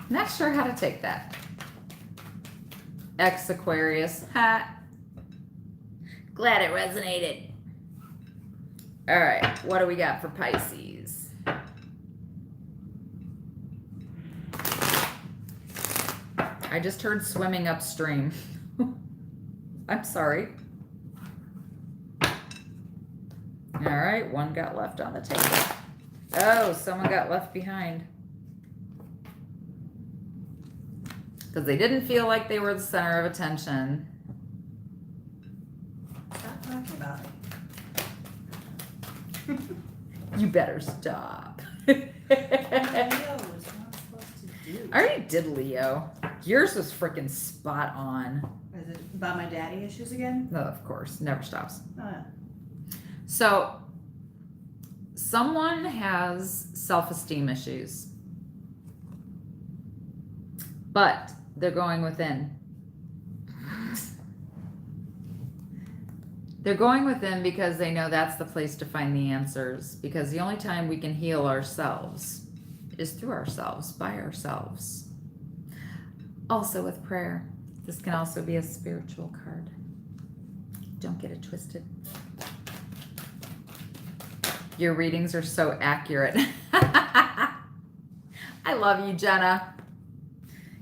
Not sure how to take that. Ex-Aquarius. Ha. Glad it resonated. All right, what do we got for Pisces? I just heard swimming upstream. I'm sorry. All right, one got left on the table. Oh, someone got left behind. Because they didn't feel like they were the center of attention. stop talking about it. You better stop. Leo was not supposed to do. I already did Leo. Yours was freaking spot on. Is it about my daddy issues again? No, of course, never stops. Oh, yeah. So, someone has self-esteem issues. but they're going within. They're going within because they know that's the place to find the answers, because the only time we can heal ourselves is through ourselves, by ourselves. Also with prayer. This can also be a spiritual card. Don't get it twisted. Your readings are so accurate. I love you, Jenna.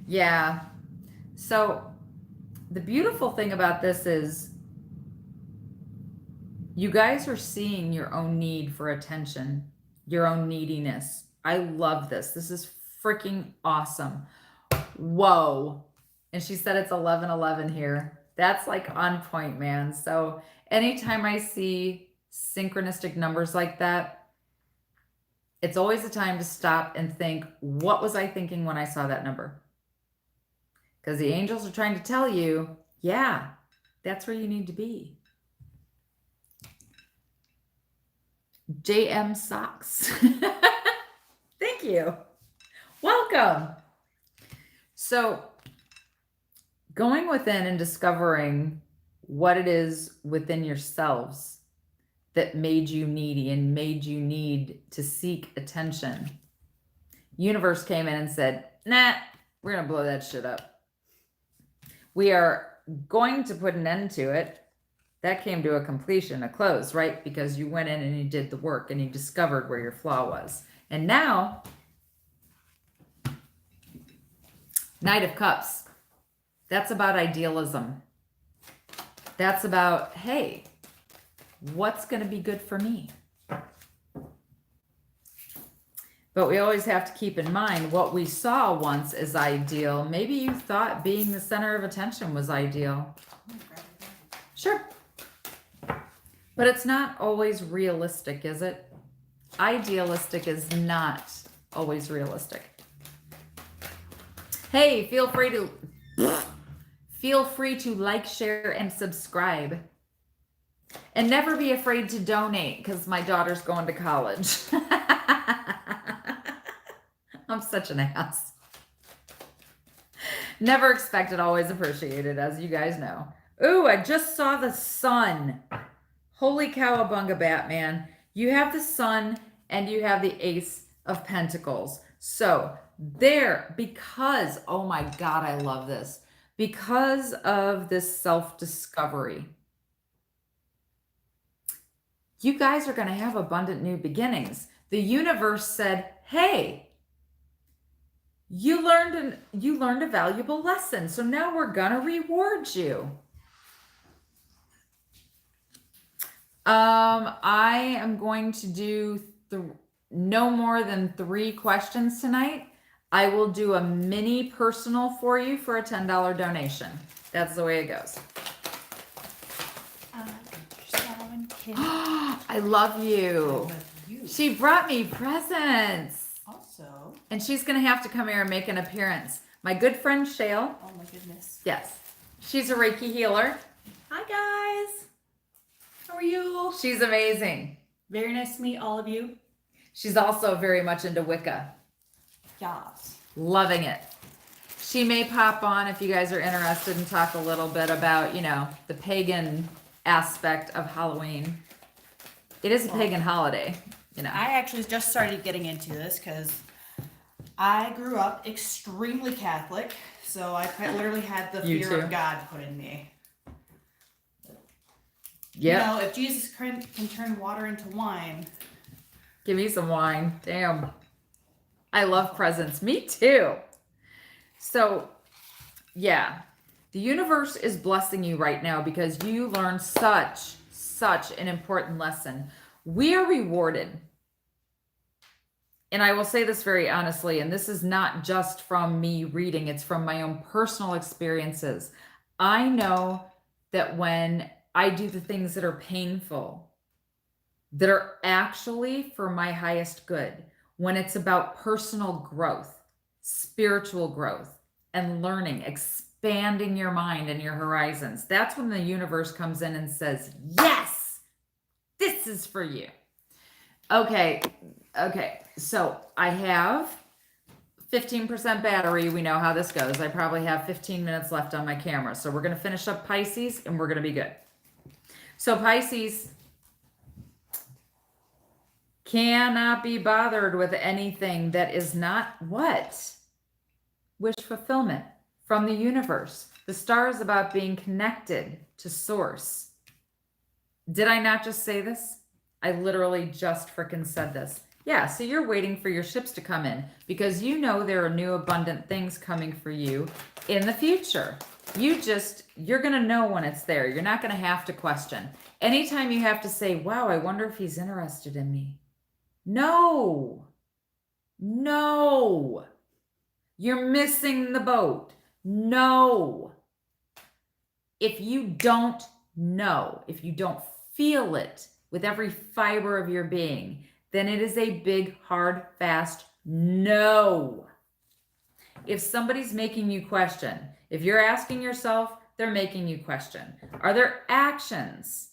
Yeah. So the beautiful thing about this is you guys are seeing your own need for attention, your own neediness. I love this. This is freaking awesome. Whoa. And she said it's 11:11 here. That's like on point, man. So anytime I see synchronistic numbers like that, it's always a time to stop and think, what was I thinking when I saw that number? Because the angels are trying to tell you, yeah, that's where you need to be. JM Socks. Thank you. Welcome. So going within and discovering what it is within yourselves that made you needy and made you need to seek attention. Universe came in and said, nah, we're going to blow that shit up. We are going to put an end to it. That came to a completion, a close, right? Because you went in and you did the work and you discovered where your flaw was. And now, Knight of Cups. That's about idealism. That's about, hey, what's going to be good for me? But we always have to keep in mind what we saw once as ideal. Maybe you thought being the center of attention was ideal. Sure. But it's not always realistic, is it? Idealistic is not always realistic. Hey, feel free to like, share, and subscribe. And never be afraid to donate, because my daughter's going to college. I'm such an ass. Never expected, always appreciated, as you guys know. Ooh, I just saw the sun. Holy cowabunga, Batman. You have the sun and you have the Ace of Pentacles. So there, because, oh my God, I love this. Because of this self-discovery, you guys are going to have abundant new beginnings. The universe said, hey, you learned a valuable lesson. So now we're going to reward you. I am going to do no more than 3 questions tonight. I will do a mini personal for you for a $10 donation. That's the way it goes. I love you. She brought me presents. Also. And she's going to have to come here and make an appearance. My good friend Shale. Oh my goodness. Yes. She's a Reiki healer. Hi guys. How are you? She's amazing. Very nice to meet all of you. She's also very much into Wicca. Yes. Loving it. She may pop on if you guys are interested and talk a little bit about, the pagan aspect of Halloween. It is a pagan holiday, I actually just started getting into this because I grew up extremely Catholic, so I literally had the fear of God put in me. Yeah. If Jesus can turn water into wine. Give me some wine. Damn. I love presents. Me too. So, yeah. The universe is blessing you right now because you learned such an important lesson. We are rewarded. And I will say this very honestly, and this is not just from me reading, it's from my own personal experiences. I know that when I do the things that are painful, that are actually for my highest good, when it's about personal growth, spiritual growth, and learning, expanding your mind and your horizons, that's when the universe comes in and says, yes, this is for you. Okay. So I have 15% battery. We know how this goes. I probably have 15 minutes left on my camera. So we're going to finish up Pisces and we're going to be good. So Pisces cannot be bothered with anything that is not what? Wish fulfillment from the universe. The star is about being connected to source. Did I not just say this? I literally just freaking said this. Yeah, so you're waiting for your ships to come in because you know there are new abundant things coming for you in the future. You're going to know when it's there. You're not going to have to question. Anytime you have to say, wow, I wonder if he's interested in me. No. You're missing the boat. No. If you don't know, if you don't feel it with every fiber of your being, then it is a big, hard, fast no. If somebody's making you question, if you're asking yourself, they're making you question. Are there actions?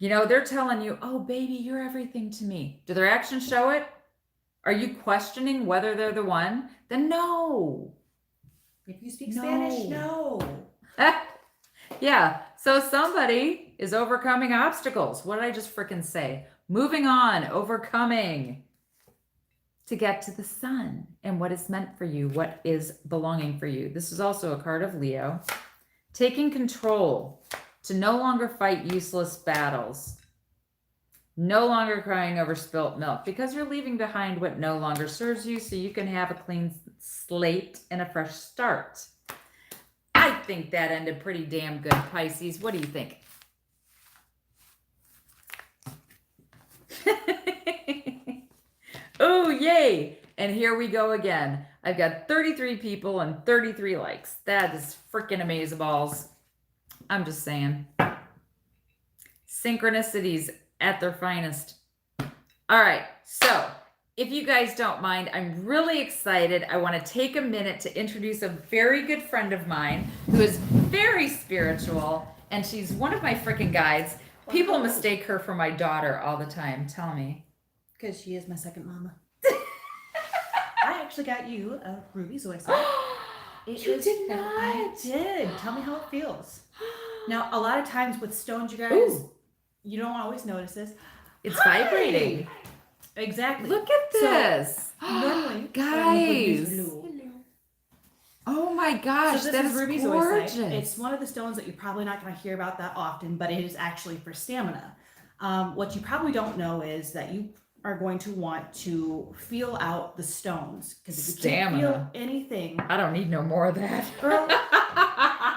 They're telling you, oh, baby, you're everything to me. Do their actions show it? Are you questioning whether they're the one? Then no. If you speak Spanish, no. Yeah, so somebody is overcoming obstacles. What did I just freaking say? Moving on, overcoming to get to the sun and what is meant for you, what is belonging for you. This is also a card of Leo. Taking control to no longer fight useless battles. No longer crying over spilt milk because you're leaving behind what no longer serves you so you can have a clean slate and a fresh start. I think that ended pretty damn good, Pisces. What do you think? Oh, yay. And here we go again. I've got 33 people and 33 likes. That is freaking amazeballs. I'm just saying. Synchronicities at their finest. All right. So if you guys don't mind, I'm really excited. I want to take a minute to introduce a very good friend of mine who is very spiritual, and she's one of my freaking guides. People mistake her for my daughter all the time. Tell me. Because she is my second mama. I actually got you a ruby zoysia. You did not. I did. Tell me how it feels. Now, a lot of times with stones, you guys, you don't always notice this. It's vibrating. Exactly. Look at this. So, normally, guys. Hello. Oh my gosh, so that is ruby gorgeous. zoysia. It's one of the stones that you're probably not going to hear about that often, but it is actually for stamina. What you probably don't know is that you are going to want to feel out the stones, because if you can't feel anything, I don't need no more of that. Girl,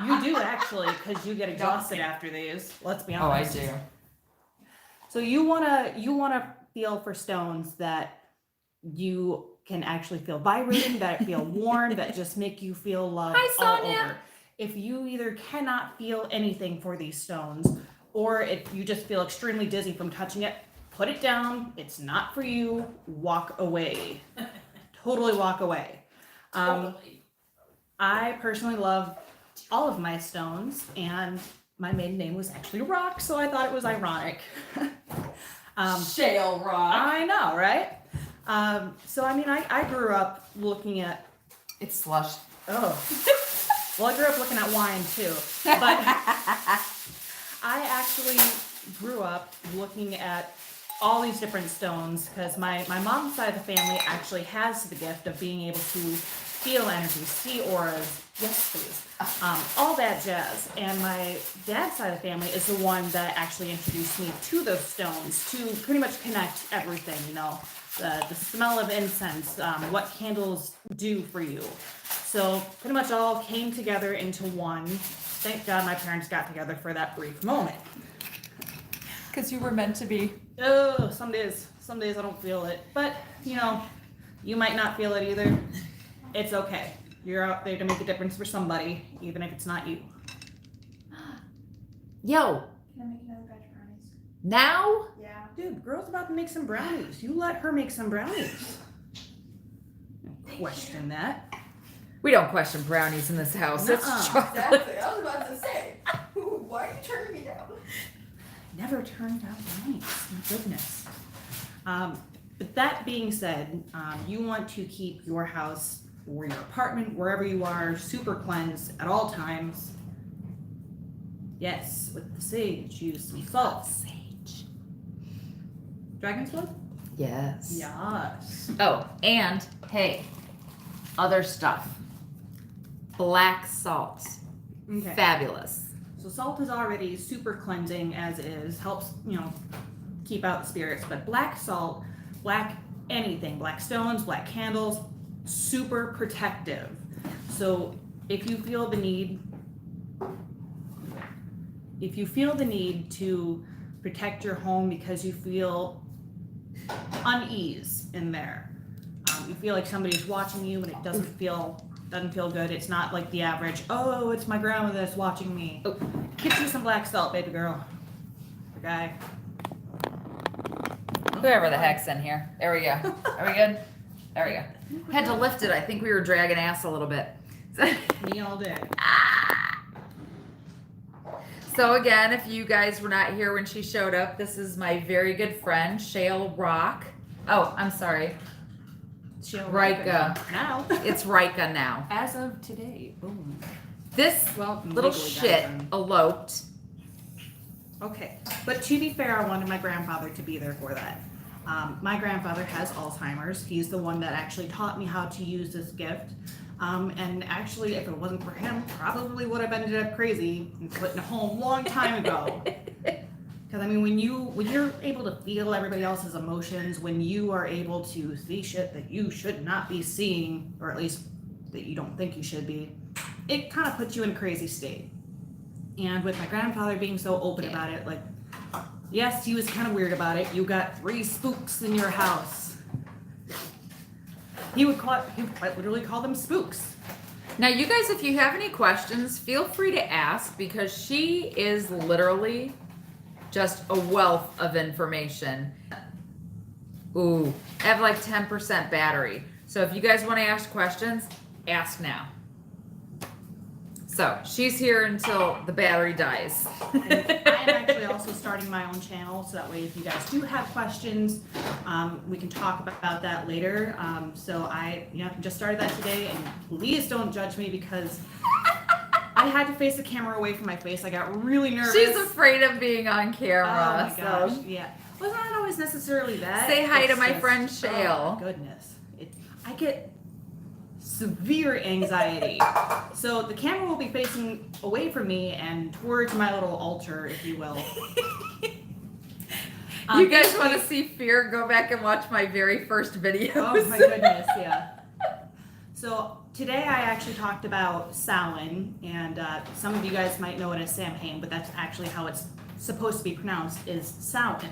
you do actually, because you get exhausted after these. Let's be honest. Oh, I do. So you wanna feel for stones that you can actually feel vibrating, that feel warm, that just make you feel love all over. If you either cannot feel anything for these stones, or if you just feel extremely dizzy from touching it, put it down. It's not for you. Walk away. Totally walk away. I personally love all of my stones, and my maiden name was actually Rock, so I thought it was ironic. Shale rock. I know, right? So I mean, I grew up looking at. It's slush. Oh. Well, I grew up looking at wine too, but I actually grew up looking at all these different stones because my mom's side of the family actually has the gift of being able to feel energy, see auras, yes please, all that jazz. And my dad's side of the family is the one that actually introduced me to those stones to pretty much connect everything, you know, the smell of incense, what candles do for you. So pretty much all came together into one. Thank God my parents got together for that brief moment. Because you were meant to be. Oh, some days I don't feel it. But, you know, you might not feel it either. It's okay. You're out there to make a difference for somebody, even if it's not you. Yo. Can I make another batch of brownies? Now? Yeah. Dude, girl's about to make some brownies. You let her make some brownies. Question that. We don't question brownies in this house. It's Nuh-uh. chocolate. Exactly. I was about to say. Why are you turning me down? Never turned out brownies. My goodness. But that being said, you want to keep your house or your apartment, wherever you are, super cleansed at all times. Yes, with the sage, use some salt. Sage. Dragon's blood? Yes. Yes. Oh, and hey, other stuff. Black salt. Okay. Fabulous. So salt is already super cleansing as is, helps, keep out the spirits. But black salt, black anything, black stones, black candles, super protective. So if you feel the need to protect your home because you feel unease in there, you feel like somebody's watching you and it doesn't feel good. It's not like the average, oh, it's my grandma that's watching me. Oh. Get you some black salt, baby girl. Or guy. Whoever the heck's in here. There we go. Are we good? There we go. Had to lift it. I think we were dragging ass a little bit. Me all day. So again, if you guys were not here when she showed up, this is my very good friend, Shale Rock. Oh, I'm sorry. Rika. Now. It's Rika now. As of today. Boom. This Well, little legally shit done. eloped. Okay. But to be fair, I wanted my grandfather to be there for that. My grandfather has Alzheimer's. He's the one that actually taught me how to use this gift. And actually, if it wasn't for him, probably would have ended up crazy and put in a home long time ago. Because I mean, when you're able to feel everybody else's emotions, when you are able to see shit that you should not be seeing, or at least that you don't think you should be, it kind of puts you in a crazy state. And with my grandfather being so open about it, like, yes, he was kind of weird about it. You got 3 spooks in your house. He would quite literally call them spooks. Now, you guys, if you have any questions, feel free to ask because she is literally just a wealth of information. Ooh, I have like 10% battery. So if you guys want to ask questions, ask now. So she's here until the battery dies. And I am actually also starting my own channel, so that way if you guys do have questions, we can talk about that later. So I just started that today, and please don't judge me because I had to face the camera away from my face. I got really nervous. She's afraid of being on camera. Oh my gosh, so. yeah. Well, it's not always necessarily that. Say hi to It's my just- friend Shale. Oh my goodness. I get severe anxiety. So the camera will be facing away from me and towards my little altar, if you will. You guys want to see fear? Go back and watch my very first videos. Oh my goodness, yeah. So today I actually talked about Samhain, and some of you guys might know it as Samhain, but that's actually how it's supposed to be pronounced, is Samhain.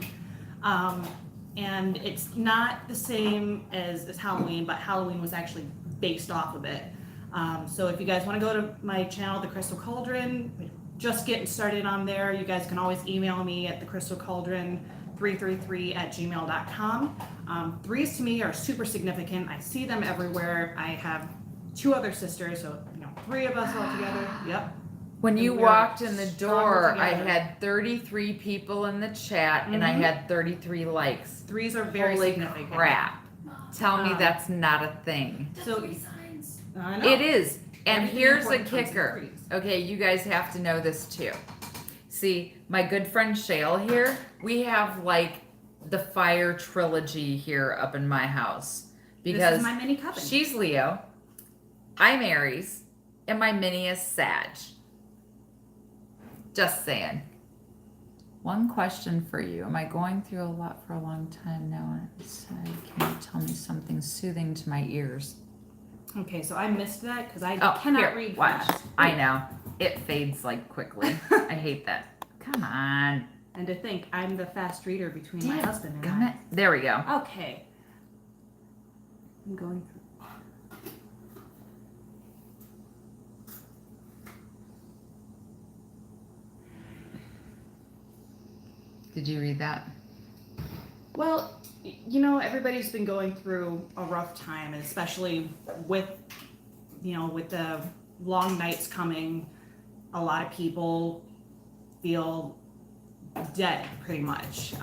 And it's not the same as Halloween, but Halloween was actually based off of it. So if you guys want to go to my channel, The Crystal Cauldron, just getting started on there, you guys can always email me at thecrystalcauldron333@gmail.com. Threes to me are super significant. I see them everywhere. I have 2 other sisters, so 3 of us all together. Yep. When you And we're walked in the stronger door, I together. had 33 people in the chat and I Mhm. had 33 likes. 3s are very Holy significant. crap. Tell me Um, that's not a thing. So Signs. I know. It is. And Everything here's a important comes in kicker. threes. Okay, you guys have to know this too. See, my good friend Shale here, we have like the fire trilogy here up in my house. This Because is my mini coven. she's Leo, I'm Aries, and my mini is Sag. Just saying. One question for you. Am I going through a lot for a long time now? Can you tell me something soothing to my ears? Okay, so I missed that because I Oh, cannot here, read watch. fast. I know. It fades like quickly. I hate that. Come on. And to think I'm the fast reader between my Damn, husband and gummit. There we go. I. Okay. I'm going through. Did you read that? Well, everybody's been going through a rough time, and especially with the long nights coming, a lot of people feel dead, pretty much.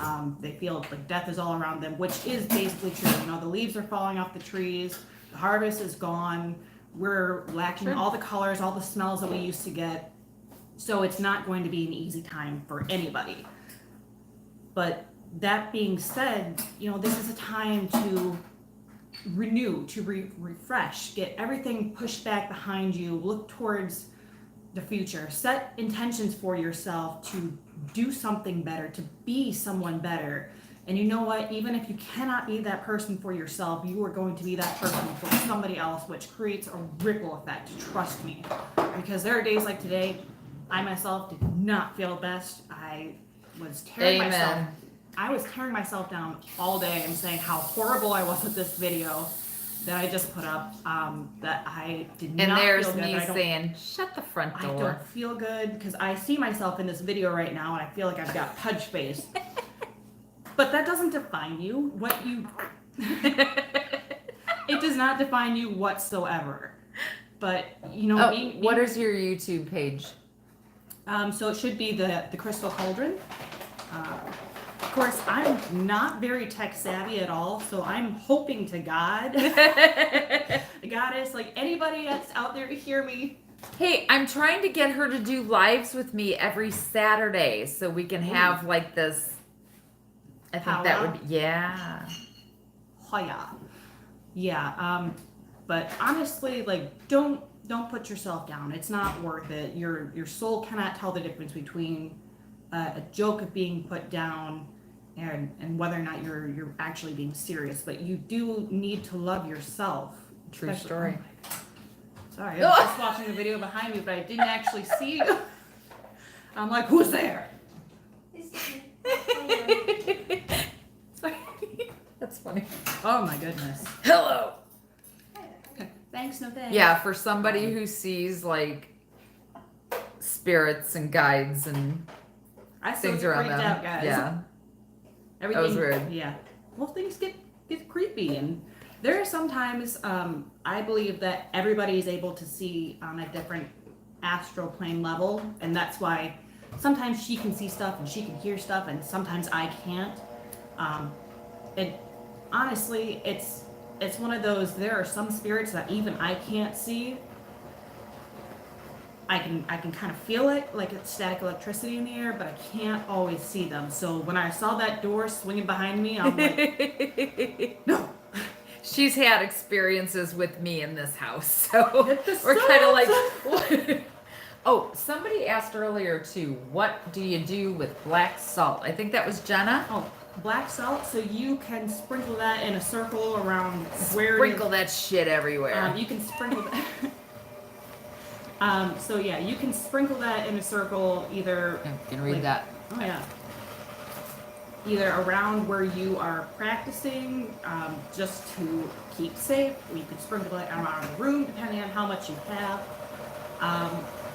They feel like death is all around them, which is basically true. You know, the leaves are falling off the trees, the harvest is gone, we're lacking all the colors, all the smells that we used to get. So it's not going to be an easy time for anybody. But that being said, you know, this is a time to renew, to refresh, get everything pushed back behind you, look towards the future, set intentions for yourself to do something better, to be someone better. And you know what? Even if you cannot be that person for yourself, you are going to be that person for somebody else, which creates a ripple effect. Trust me. Because there are days like today, I myself did not feel best. I was tearing myself down all day and saying how horrible I was with this video that I just put up, that I did And not there's feel good. me saying, shut the front I door. don't feel good because I see myself in this video right now and I feel like I've got pudge face. But that doesn't define you. It does not define you whatsoever. But, you know, what is your YouTube page? So it should be the Crystal Cauldron. Of course, I'm not very tech savvy at all, so I'm hoping to God, Goddess, like anybody that's out there to hear me. Hey, I'm trying to get her to do lives with me every Saturday so we can have like this. I think that would be, yeah. Hoya. Yeah. But honestly, like don't put yourself down. It's not worth it. Your soul cannot tell the difference between a joke of being put down and whether or not you're actually being serious. But you do need to love yourself. True story. Sorry, I was just watching the video behind me, but I didn't actually see you. I'm like, who's there? Sorry. That's funny. Oh my goodness. Hello. Thanks, no thanks. Yeah, for somebody who sees like spirits and guides and I still things get around freaked them. out, guys. Yeah. Everything, That was weird. Yeah. Well, things get creepy, and there are sometimes I believe that everybody is able to see on a different astral plane level, and that's why sometimes she can see stuff and she can hear stuff, and sometimes I can't. And honestly, it's one of those. There are some spirits that even I can't see. I can kind of feel it, like it's static electricity in the air, but I can't always see them. So when I saw that door swinging behind me, I'm like, no. She's had experiences with me in this house, so we're kind of like. Oh, somebody asked earlier too. What do you do with black salt? I think that was Jenna. Oh, black salt. So you can sprinkle that in a circle around where. Sprinkle that shit everywhere. You can sprinkle that. So yeah, you can sprinkle that in a circle either. You can read that. Oh yeah. Either around where you are practicing, just to keep safe, or you can sprinkle it around the room, depending on how much you have.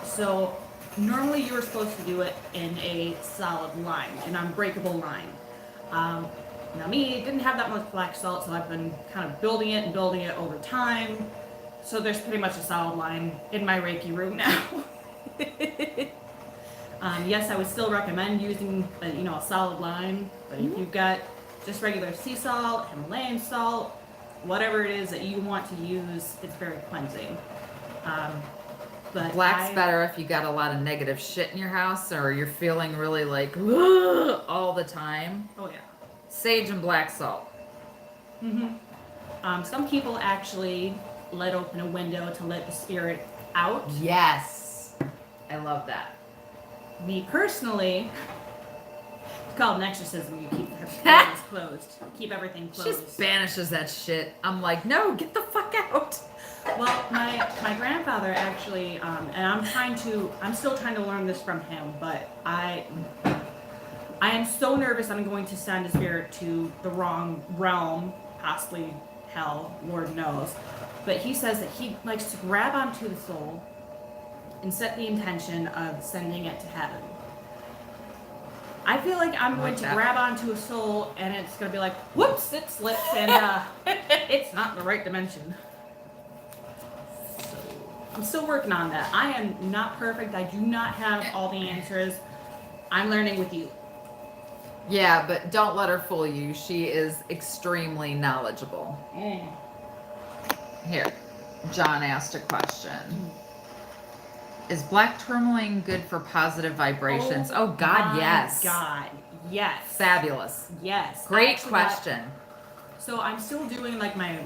So normally you were supposed to do it in a solid line, an unbreakable line. Now me, didn't have that much black salt, so I've been kind of building it over time. So there's pretty much a solid line in my Reiki room now. Yes, I would still recommend using a solid line, but if you've got just regular sea salt, Himalayan salt, whatever it is that you want to use, it's very cleansing. But Black's better if you got a lot of negative shit in your house or you're feeling really like all the time. Oh yeah. Sage and black salt. Some people actually let open a window to let the spirit out. Yes. I love that. Me personally, it's called an exorcism. You keep everything closed. Keep everything closed. Just banishes that shit. I'm like, no, get the fuck out. Well, my grandfather actually, and I'm still trying to learn this from him, but I am so nervous I'm going to send a spirit to the wrong realm, possibly hell, Lord knows. But he says that he likes to grab onto the soul and set the intention of sending it to heaven. I feel like I'm going to grab onto a soul and it's going to be like, whoops, it slips and it's not in the right dimension. So I'm still working on that. I am not perfect. I do not have all the answers. I'm learning with you. Yeah, but don't let her fool you. She is extremely knowledgeable. Here, John asked a question. Is black tourmaline good for positive vibrations? Oh, God, my yes. God, yes. Fabulous. Yes. I Great actually got- question. So I'm still doing like my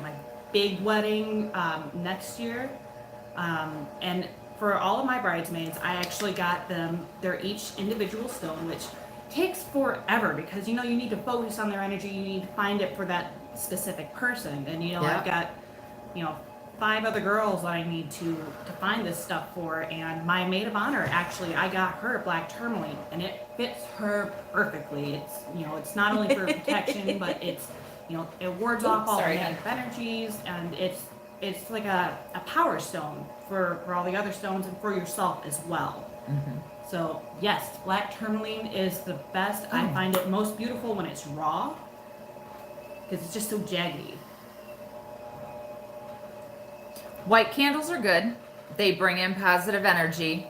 big wedding next year, and for all of my bridesmaids, I actually got them. They're each individual stone, which takes forever because you need to focus on their energy. You need to find it for that specific person, and Yeah. I've got 5 other girls that I need to find this stuff for, and my maid of honor actually I got her black tourmaline, and it fits her perfectly. It's it's not only for protection, but it's it wards off all the sorry, negative energies, and it's like a power stone for all the other stones and for yourself as well. Mm-hmm. So yes, black tourmaline is the best. I find it most beautiful when it's raw because it's just so jaggy. White candles are good. They bring in positive energy.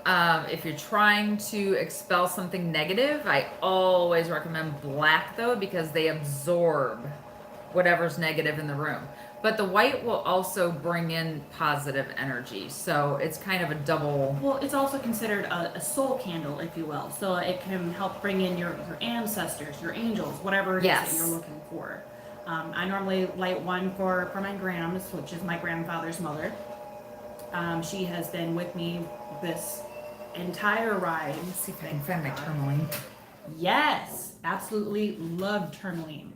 If you're trying to expel something negative, I always recommend black though, because they absorb whatever's negative in the room. But the white will also bring in positive energy. So it's kind of a double. Well, it's also considered a soul candle, if you will. So it can help bring in your ancestors, your angels, whatever it is Yes. that you're looking for. I normally light one for my grams, which is my grandfather's mother. She has been with me this entire ride. Let's see if I can find my tourmaline. Yes, absolutely love tourmaline.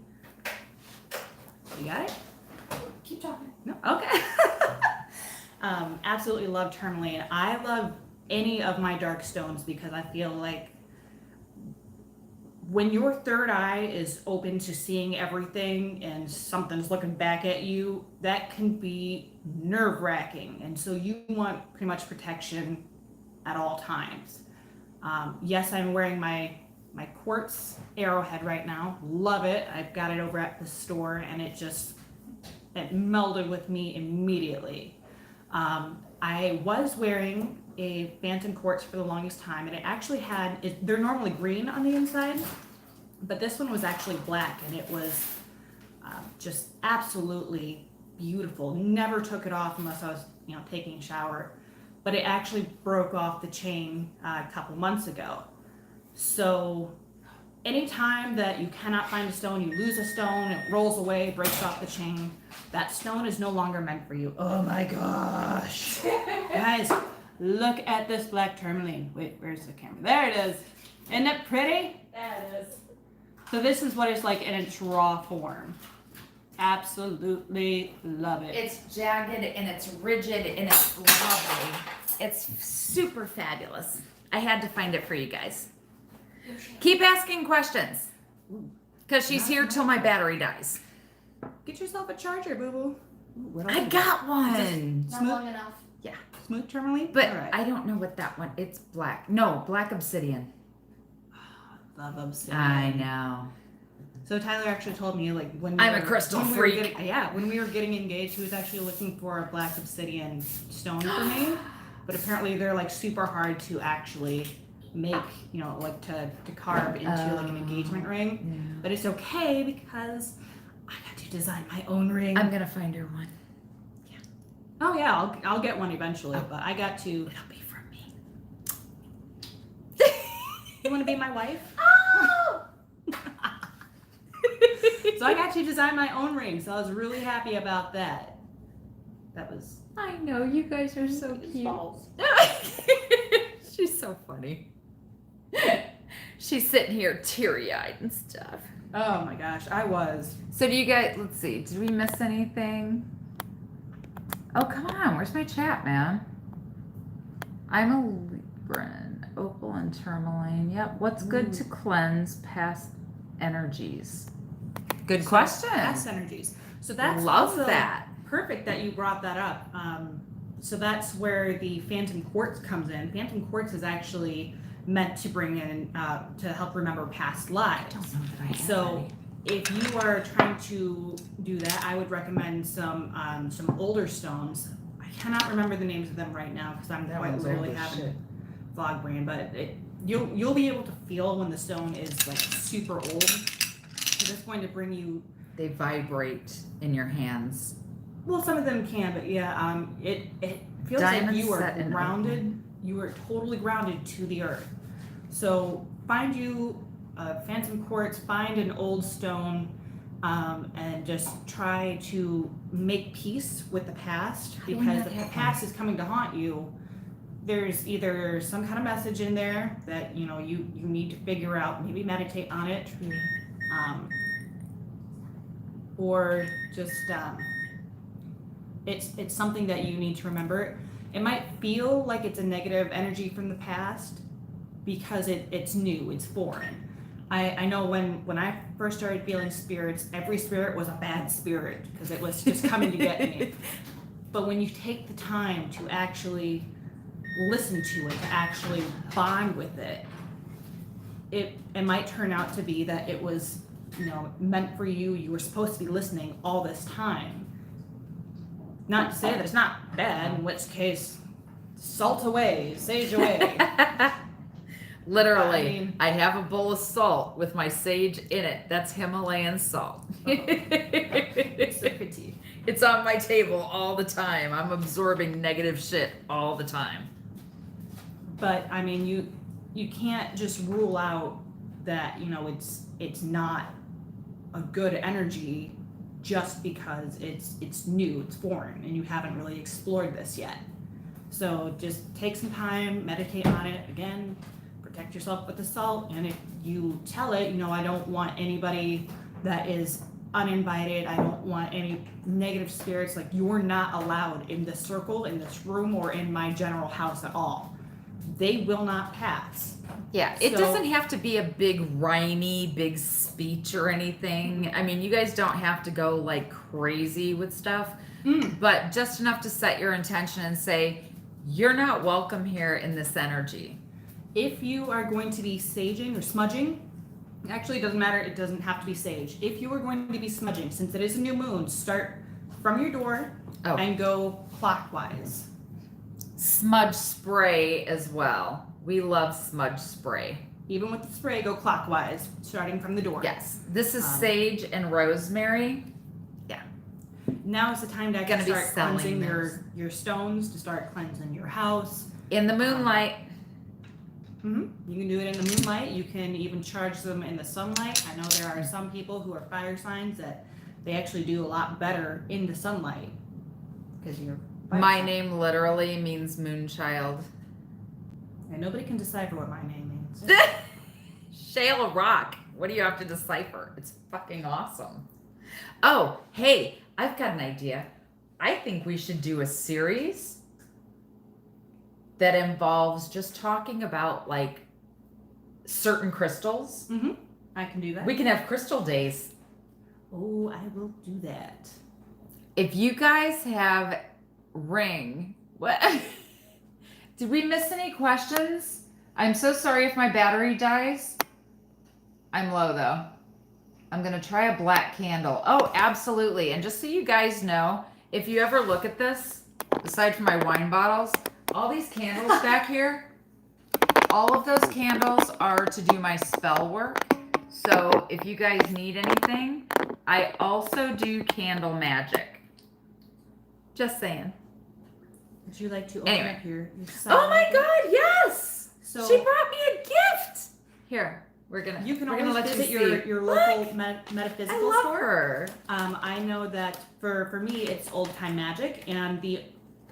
You got it? Keep talking. No? Okay. Absolutely love tourmaline. I love any of my dark stones because I feel like when your third eye is open to seeing everything and something's looking back at you, that can be nerve-wracking. And so you want pretty much protection at all times. Yes, I'm wearing my quartz arrowhead right now. Love it. I've got it over at the store, and it melded with me immediately. I was wearing a phantom quartz for the longest time, and it actually they're normally green on the inside, but this one was actually black, and it was just absolutely beautiful. Never took it off unless I was taking a shower, but it actually broke off the chain a couple months ago. So anytime that you cannot find a stone, you lose a stone, it rolls away, breaks off the chain, that stone is no longer meant for you. Oh my gosh. Guys, look at this black tourmaline. Wait, where's the camera? There it is. Isn't it pretty? That is. So this is what it's like in its raw form. Absolutely love it. It's jagged and it's rigid and it's lovely. It's super fabulous. I had to find it for you guys. Keep asking questions, because she's here till my battery dies. Get yourself a charger, boo-boo. I got one. Not long enough. Smooth tourmaline? But All right. I don't know what that one. It's black. No, black obsidian. Love obsidian. I know. So Tyler actually told me, like, when I'm a crystal when freak. We were getting, when we were getting engaged, he was actually looking for a black obsidian stone for me. But apparently they're like super hard to actually make, like to carve into like an engagement ring. Yeah. But it's okay because I got to design my own ring. I'm gonna find her one. Oh yeah, I'll get one eventually. Oh. But I got to. It'll be from me. You want to be my wife? Oh! So I got to design my own ring. So I was really happy about that. That was. I know, you guys are so His cute. balls. She's so funny. She's sitting here teary-eyed and stuff. Oh my gosh, I was. So do you guys, let's see, did we miss anything? Oh, come on, where's my chat, man? I'm a Libran, opal and tourmaline. Yep, what's good to cleanse past energies? Good question. Past energies. So that's Love also that. perfect that you brought that up. So that's where the phantom quartz comes in. Phantom quartz is actually meant to bring in to help remember past lives. I don't know that I have So any. if you are trying to do that, I would recommend some older stones. I cannot remember the names of them right now because I'm That quite one's literally old as having shit. vlog brain, but you'll be able to feel when the stone is like super old. It's going to bring you. They vibrate in your hands. Well, some of them can, but yeah, it feels Diamonds like you set are in grounded. You are totally grounded to the earth. So find you a phantom quartz, find an old stone, and just try to make peace with the past, How do we because not if the have past is coming to haunt you, there's either some kind of message in there that you need to figure out, maybe meditate on it, or just it's something that you need to remember. It might feel like it's a negative energy from the past because it's new, it's foreign. I know when I first started feeling spirits, every spirit was a bad spirit because it was just coming to get me. But when you take the time to actually listen to it, to actually bond with it, it might turn out to be that it was, meant for you. You were supposed to be listening all this time. Not to say that it's not bad, in which case, salt away, sage away. Literally, I have a bowl of salt with my sage in it. That's Himalayan salt. It's so pretty. It's on my table all the time. I'm absorbing negative shit all the time. But I mean, you can't just rule out that it's not a good energy just because it's new, it's foreign, and you haven't really explored this yet. So just take some time, meditate on it. Again, protect yourself with the salt, and if you tell it, I don't want anybody that is uninvited, I don't want any negative spirits, like you're not allowed in this circle, in this room, or in my general house at all. They will not pass. Yeah, it So- doesn't have to be a big rhymy, big speech or anything. I mean, you guys don't have to go like crazy with stuff, but just enough to set your intention and say, you're not welcome here in this energy. If you are going to be saging or smudging, actually it doesn't matter, it doesn't have to be sage. If you are going to be smudging, since it is a new moon, start from your door and go clockwise. Smudge spray as well. We love smudge spray. Even with the spray, go clockwise, starting from the door. Yes, this is sage and rosemary. Now is the time to Gonna actually be start selling cleansing those. your stones, to start cleansing your house. In the moonlight. You can do it in the moonlight. You can even charge them in the sunlight. I know there are some people who are fire signs that they actually do a lot better in the sunlight because you're fire My sign. name literally means moonchild. And nobody can decipher what my name means. Shale of rock. What do you have to decipher? It's fucking awesome. Oh, hey, I've got an idea. I think we should do a series that involves just talking about like certain crystals. I can do that. We can have crystal days. Oh, I will do that. If you guys have ring, what? Did we miss any questions? I'm so sorry if my battery dies. I'm low though. I'm gonna try a black candle. Oh, absolutely. And just so you guys know, if you ever look at this, aside from my wine bottles, all these candles back here, all of those candles are to do my spell work. So if you guys need anything, I also do candle magic. Just saying. Would you like to open Anyway. up your Oh my God, yes! So She brought me a gift. Here, we're gonna. you can we're gonna always let visit you see. your local Look, metaphysical I love store. her. I know that for me it's Old Time Magic, and the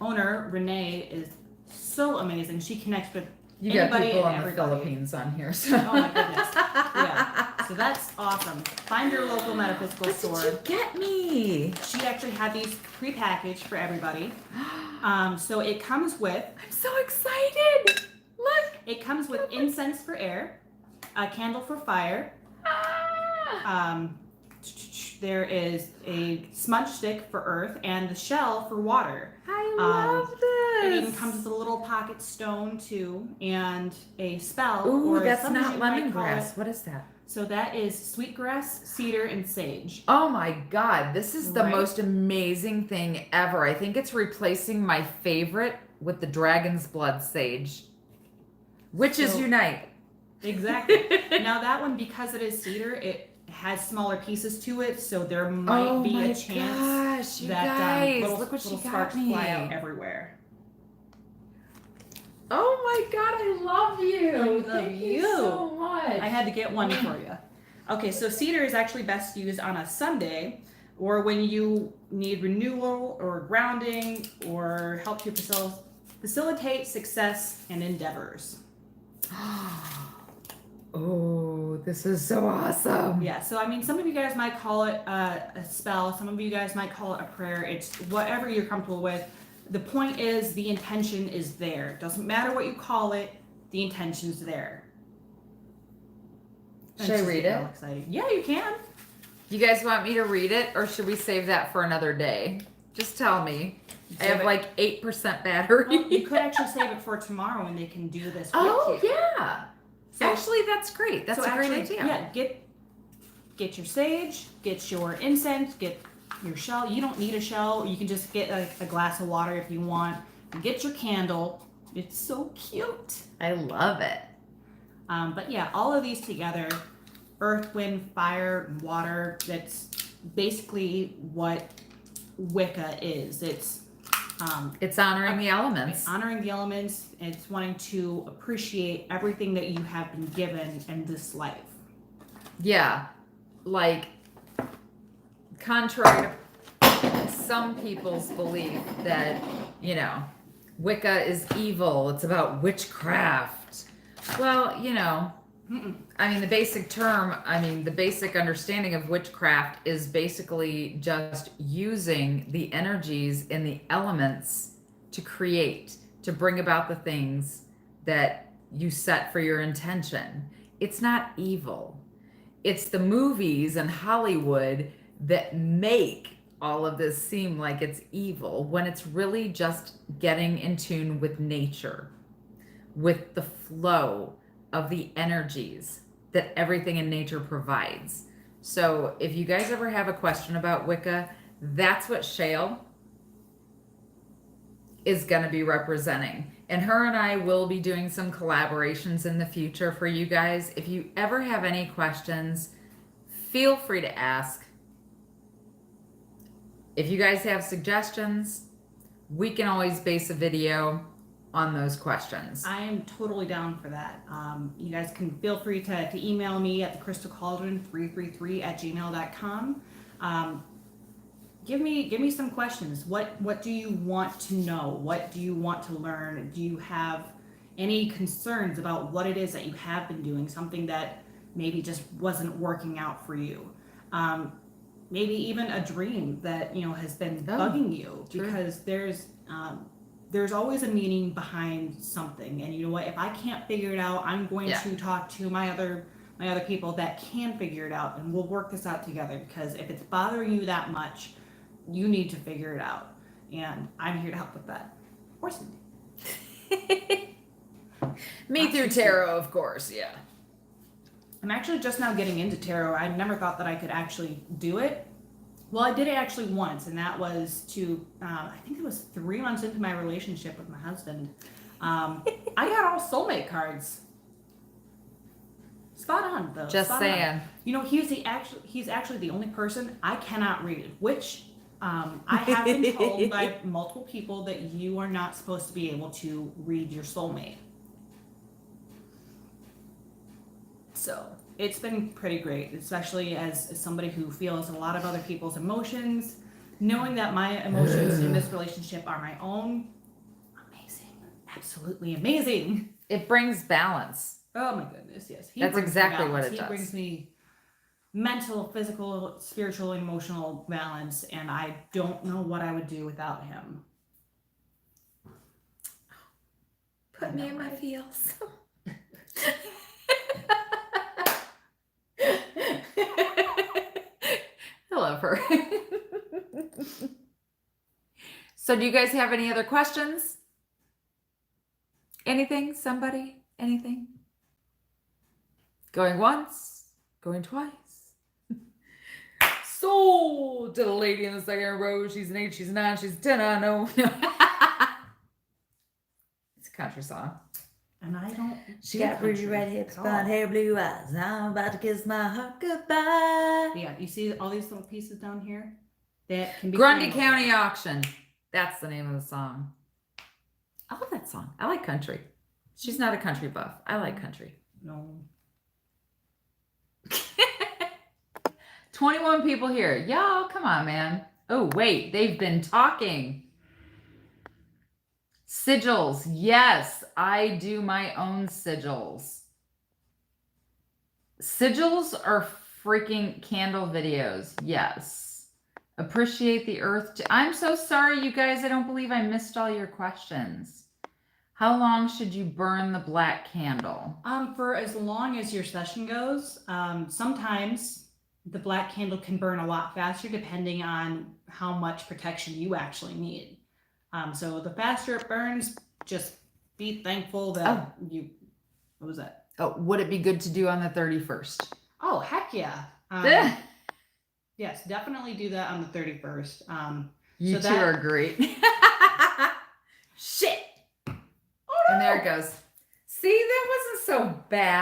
owner Renee is so amazing. She connects with You got anybody people and in the everybody. Philippines on here. So. Oh my goodness. Yeah. So that's awesome. Find your local metaphysical What store. did you get me? She actually had these pre-packaged for everybody. So it comes with I'm so excited. Look. It incense for air, a candle for fire. Ah. There is a smudge stick for earth and the shell for water. I love It this. even comes with a little pocket stone too, and a spell. Ooh, or that's something not you might call lemongrass. it. What is that? So that is sweetgrass, cedar, and sage. Oh my God, this is the Right? most amazing thing ever. I think it's replacing my favorite with the dragon's blood sage. Witches So- unite. Exactly. Now that one, because it is cedar, it has smaller pieces to it, so there might be a chance you that guys, little, look what she little got sparks me. fly out everywhere. Oh my God, I love you. I love Thank you. so much. I had to get one for you. Okay, so cedar is actually best used on a Sunday or when you need renewal or grounding or help to facilitate success and endeavors. Oh, this is so awesome. Yeah, so I mean, some of you guys might call it a spell, some of you guys might call it a prayer. It's whatever you're comfortable with. The point is, the intention is there. Doesn't matter what you call it, the intention's there. Should I read it? Exciting. Yeah, you can. You guys want me to read it or should we save that for another day? Just tell me. I have like 8% battery. Well, you could actually save it for tomorrow and they can do this Oh, with you. yeah. So- Actually, that's great. That's So a great actually, idea. Yeah, get your sage, get your incense, get your shell. You don't need a shell. You can just get a glass of water if you want. Get your candle. It's so cute. I love it. But yeah, all of these together, earth, wind, fire, water, that's basically what Wicca is. It's Honoring the elements. honoring the elements. It's wanting to appreciate everything that you have been given in this life. Yeah. Like, contrary to some people's belief that, you know, Wicca is evil, it's about witchcraft. Well, you know, I mean, the basic understanding of witchcraft is basically just using the energies in the elements to create, to bring about the things that you set for your intention. It's not evil. It's the movies and Hollywood that make all of this seem like it's evil when it's really just getting in tune with nature, with the flow of the energies that everything in nature provides. So if you guys ever have a question about Wicca, that's what Shale is going to be representing. And her and I will be doing some collaborations in the future for you guys. If you ever have any questions, feel free to ask. If you guys have suggestions, we can always base a video on those questions. I am totally down for that. You guys can feel free to email me at thecrystalcauldron333@gmail.com. Give me some questions. What do you want to know? What do you want to learn? Do you have any concerns about what it is that you have been doing? Something that maybe just wasn't working out for you. Maybe even a dream that has been bugging you, because there's always a meaning behind something. And you know what? If I can't figure it out, I'm going to talk to my other people that can figure it out, and we'll work this out together. Because if it's bothering you that much, you need to figure it out, and I'm here to help with that. Or Cindy. Me through tarot, of course. Yeah. I'm actually just now getting into tarot. I never thought that I could actually do it. Well, I did it actually once, and that was I think it was 3 months into my relationship with my husband. I got all soulmate cards. Spot on, though. Just Spot saying. on. He's actually the only person I cannot read, which I have been told by multiple people that you are not supposed to be able to read your soulmate. So it's been pretty great, especially as somebody who feels a lot of other people's emotions. Knowing that my emotions in this relationship are my own, amazing, absolutely amazing. It brings balance. Oh my goodness, yes. That's brings me exactly what balance. it does. He brings me mental, physical, spiritual, emotional balance, and I don't know what I would do without him. Put me in my feels. I love her. So do you guys have any other questions? Anything? Somebody? Anything? Going once? Going twice? Sold to the lady in the second row. She's an 8, she's a 9, she's a 10, I know. It's a country song. and I don't. She do got ruby country red hips, at blonde all. hair, blue eyes. I'm about to kiss my heart goodbye. Yeah, you see all these little pieces down here? That can be Grundy handled. County Auction. That's the name of the song. I love that song. I like country. She's not a country buff. I like country. No. 21 people here. Y'all, come on, man. Oh, wait. They've been talking. Sigils. Yes, I do my own sigils. Sigils are freaking candle videos. Yes. Appreciate the earth. I'm so sorry, you guys. I don't believe I missed all your questions. How long should you burn the black candle? For as long as your session goes. Sometimes the black candle can burn a lot faster depending on how much protection you actually need. So the faster it burns, just be thankful that you. What was that? Oh, would it be good to do on the 31st? Oh, heck yeah. Yes, definitely do that on the 31st. You so two that- are great. Shit. And there it goes. See, that wasn't so bad.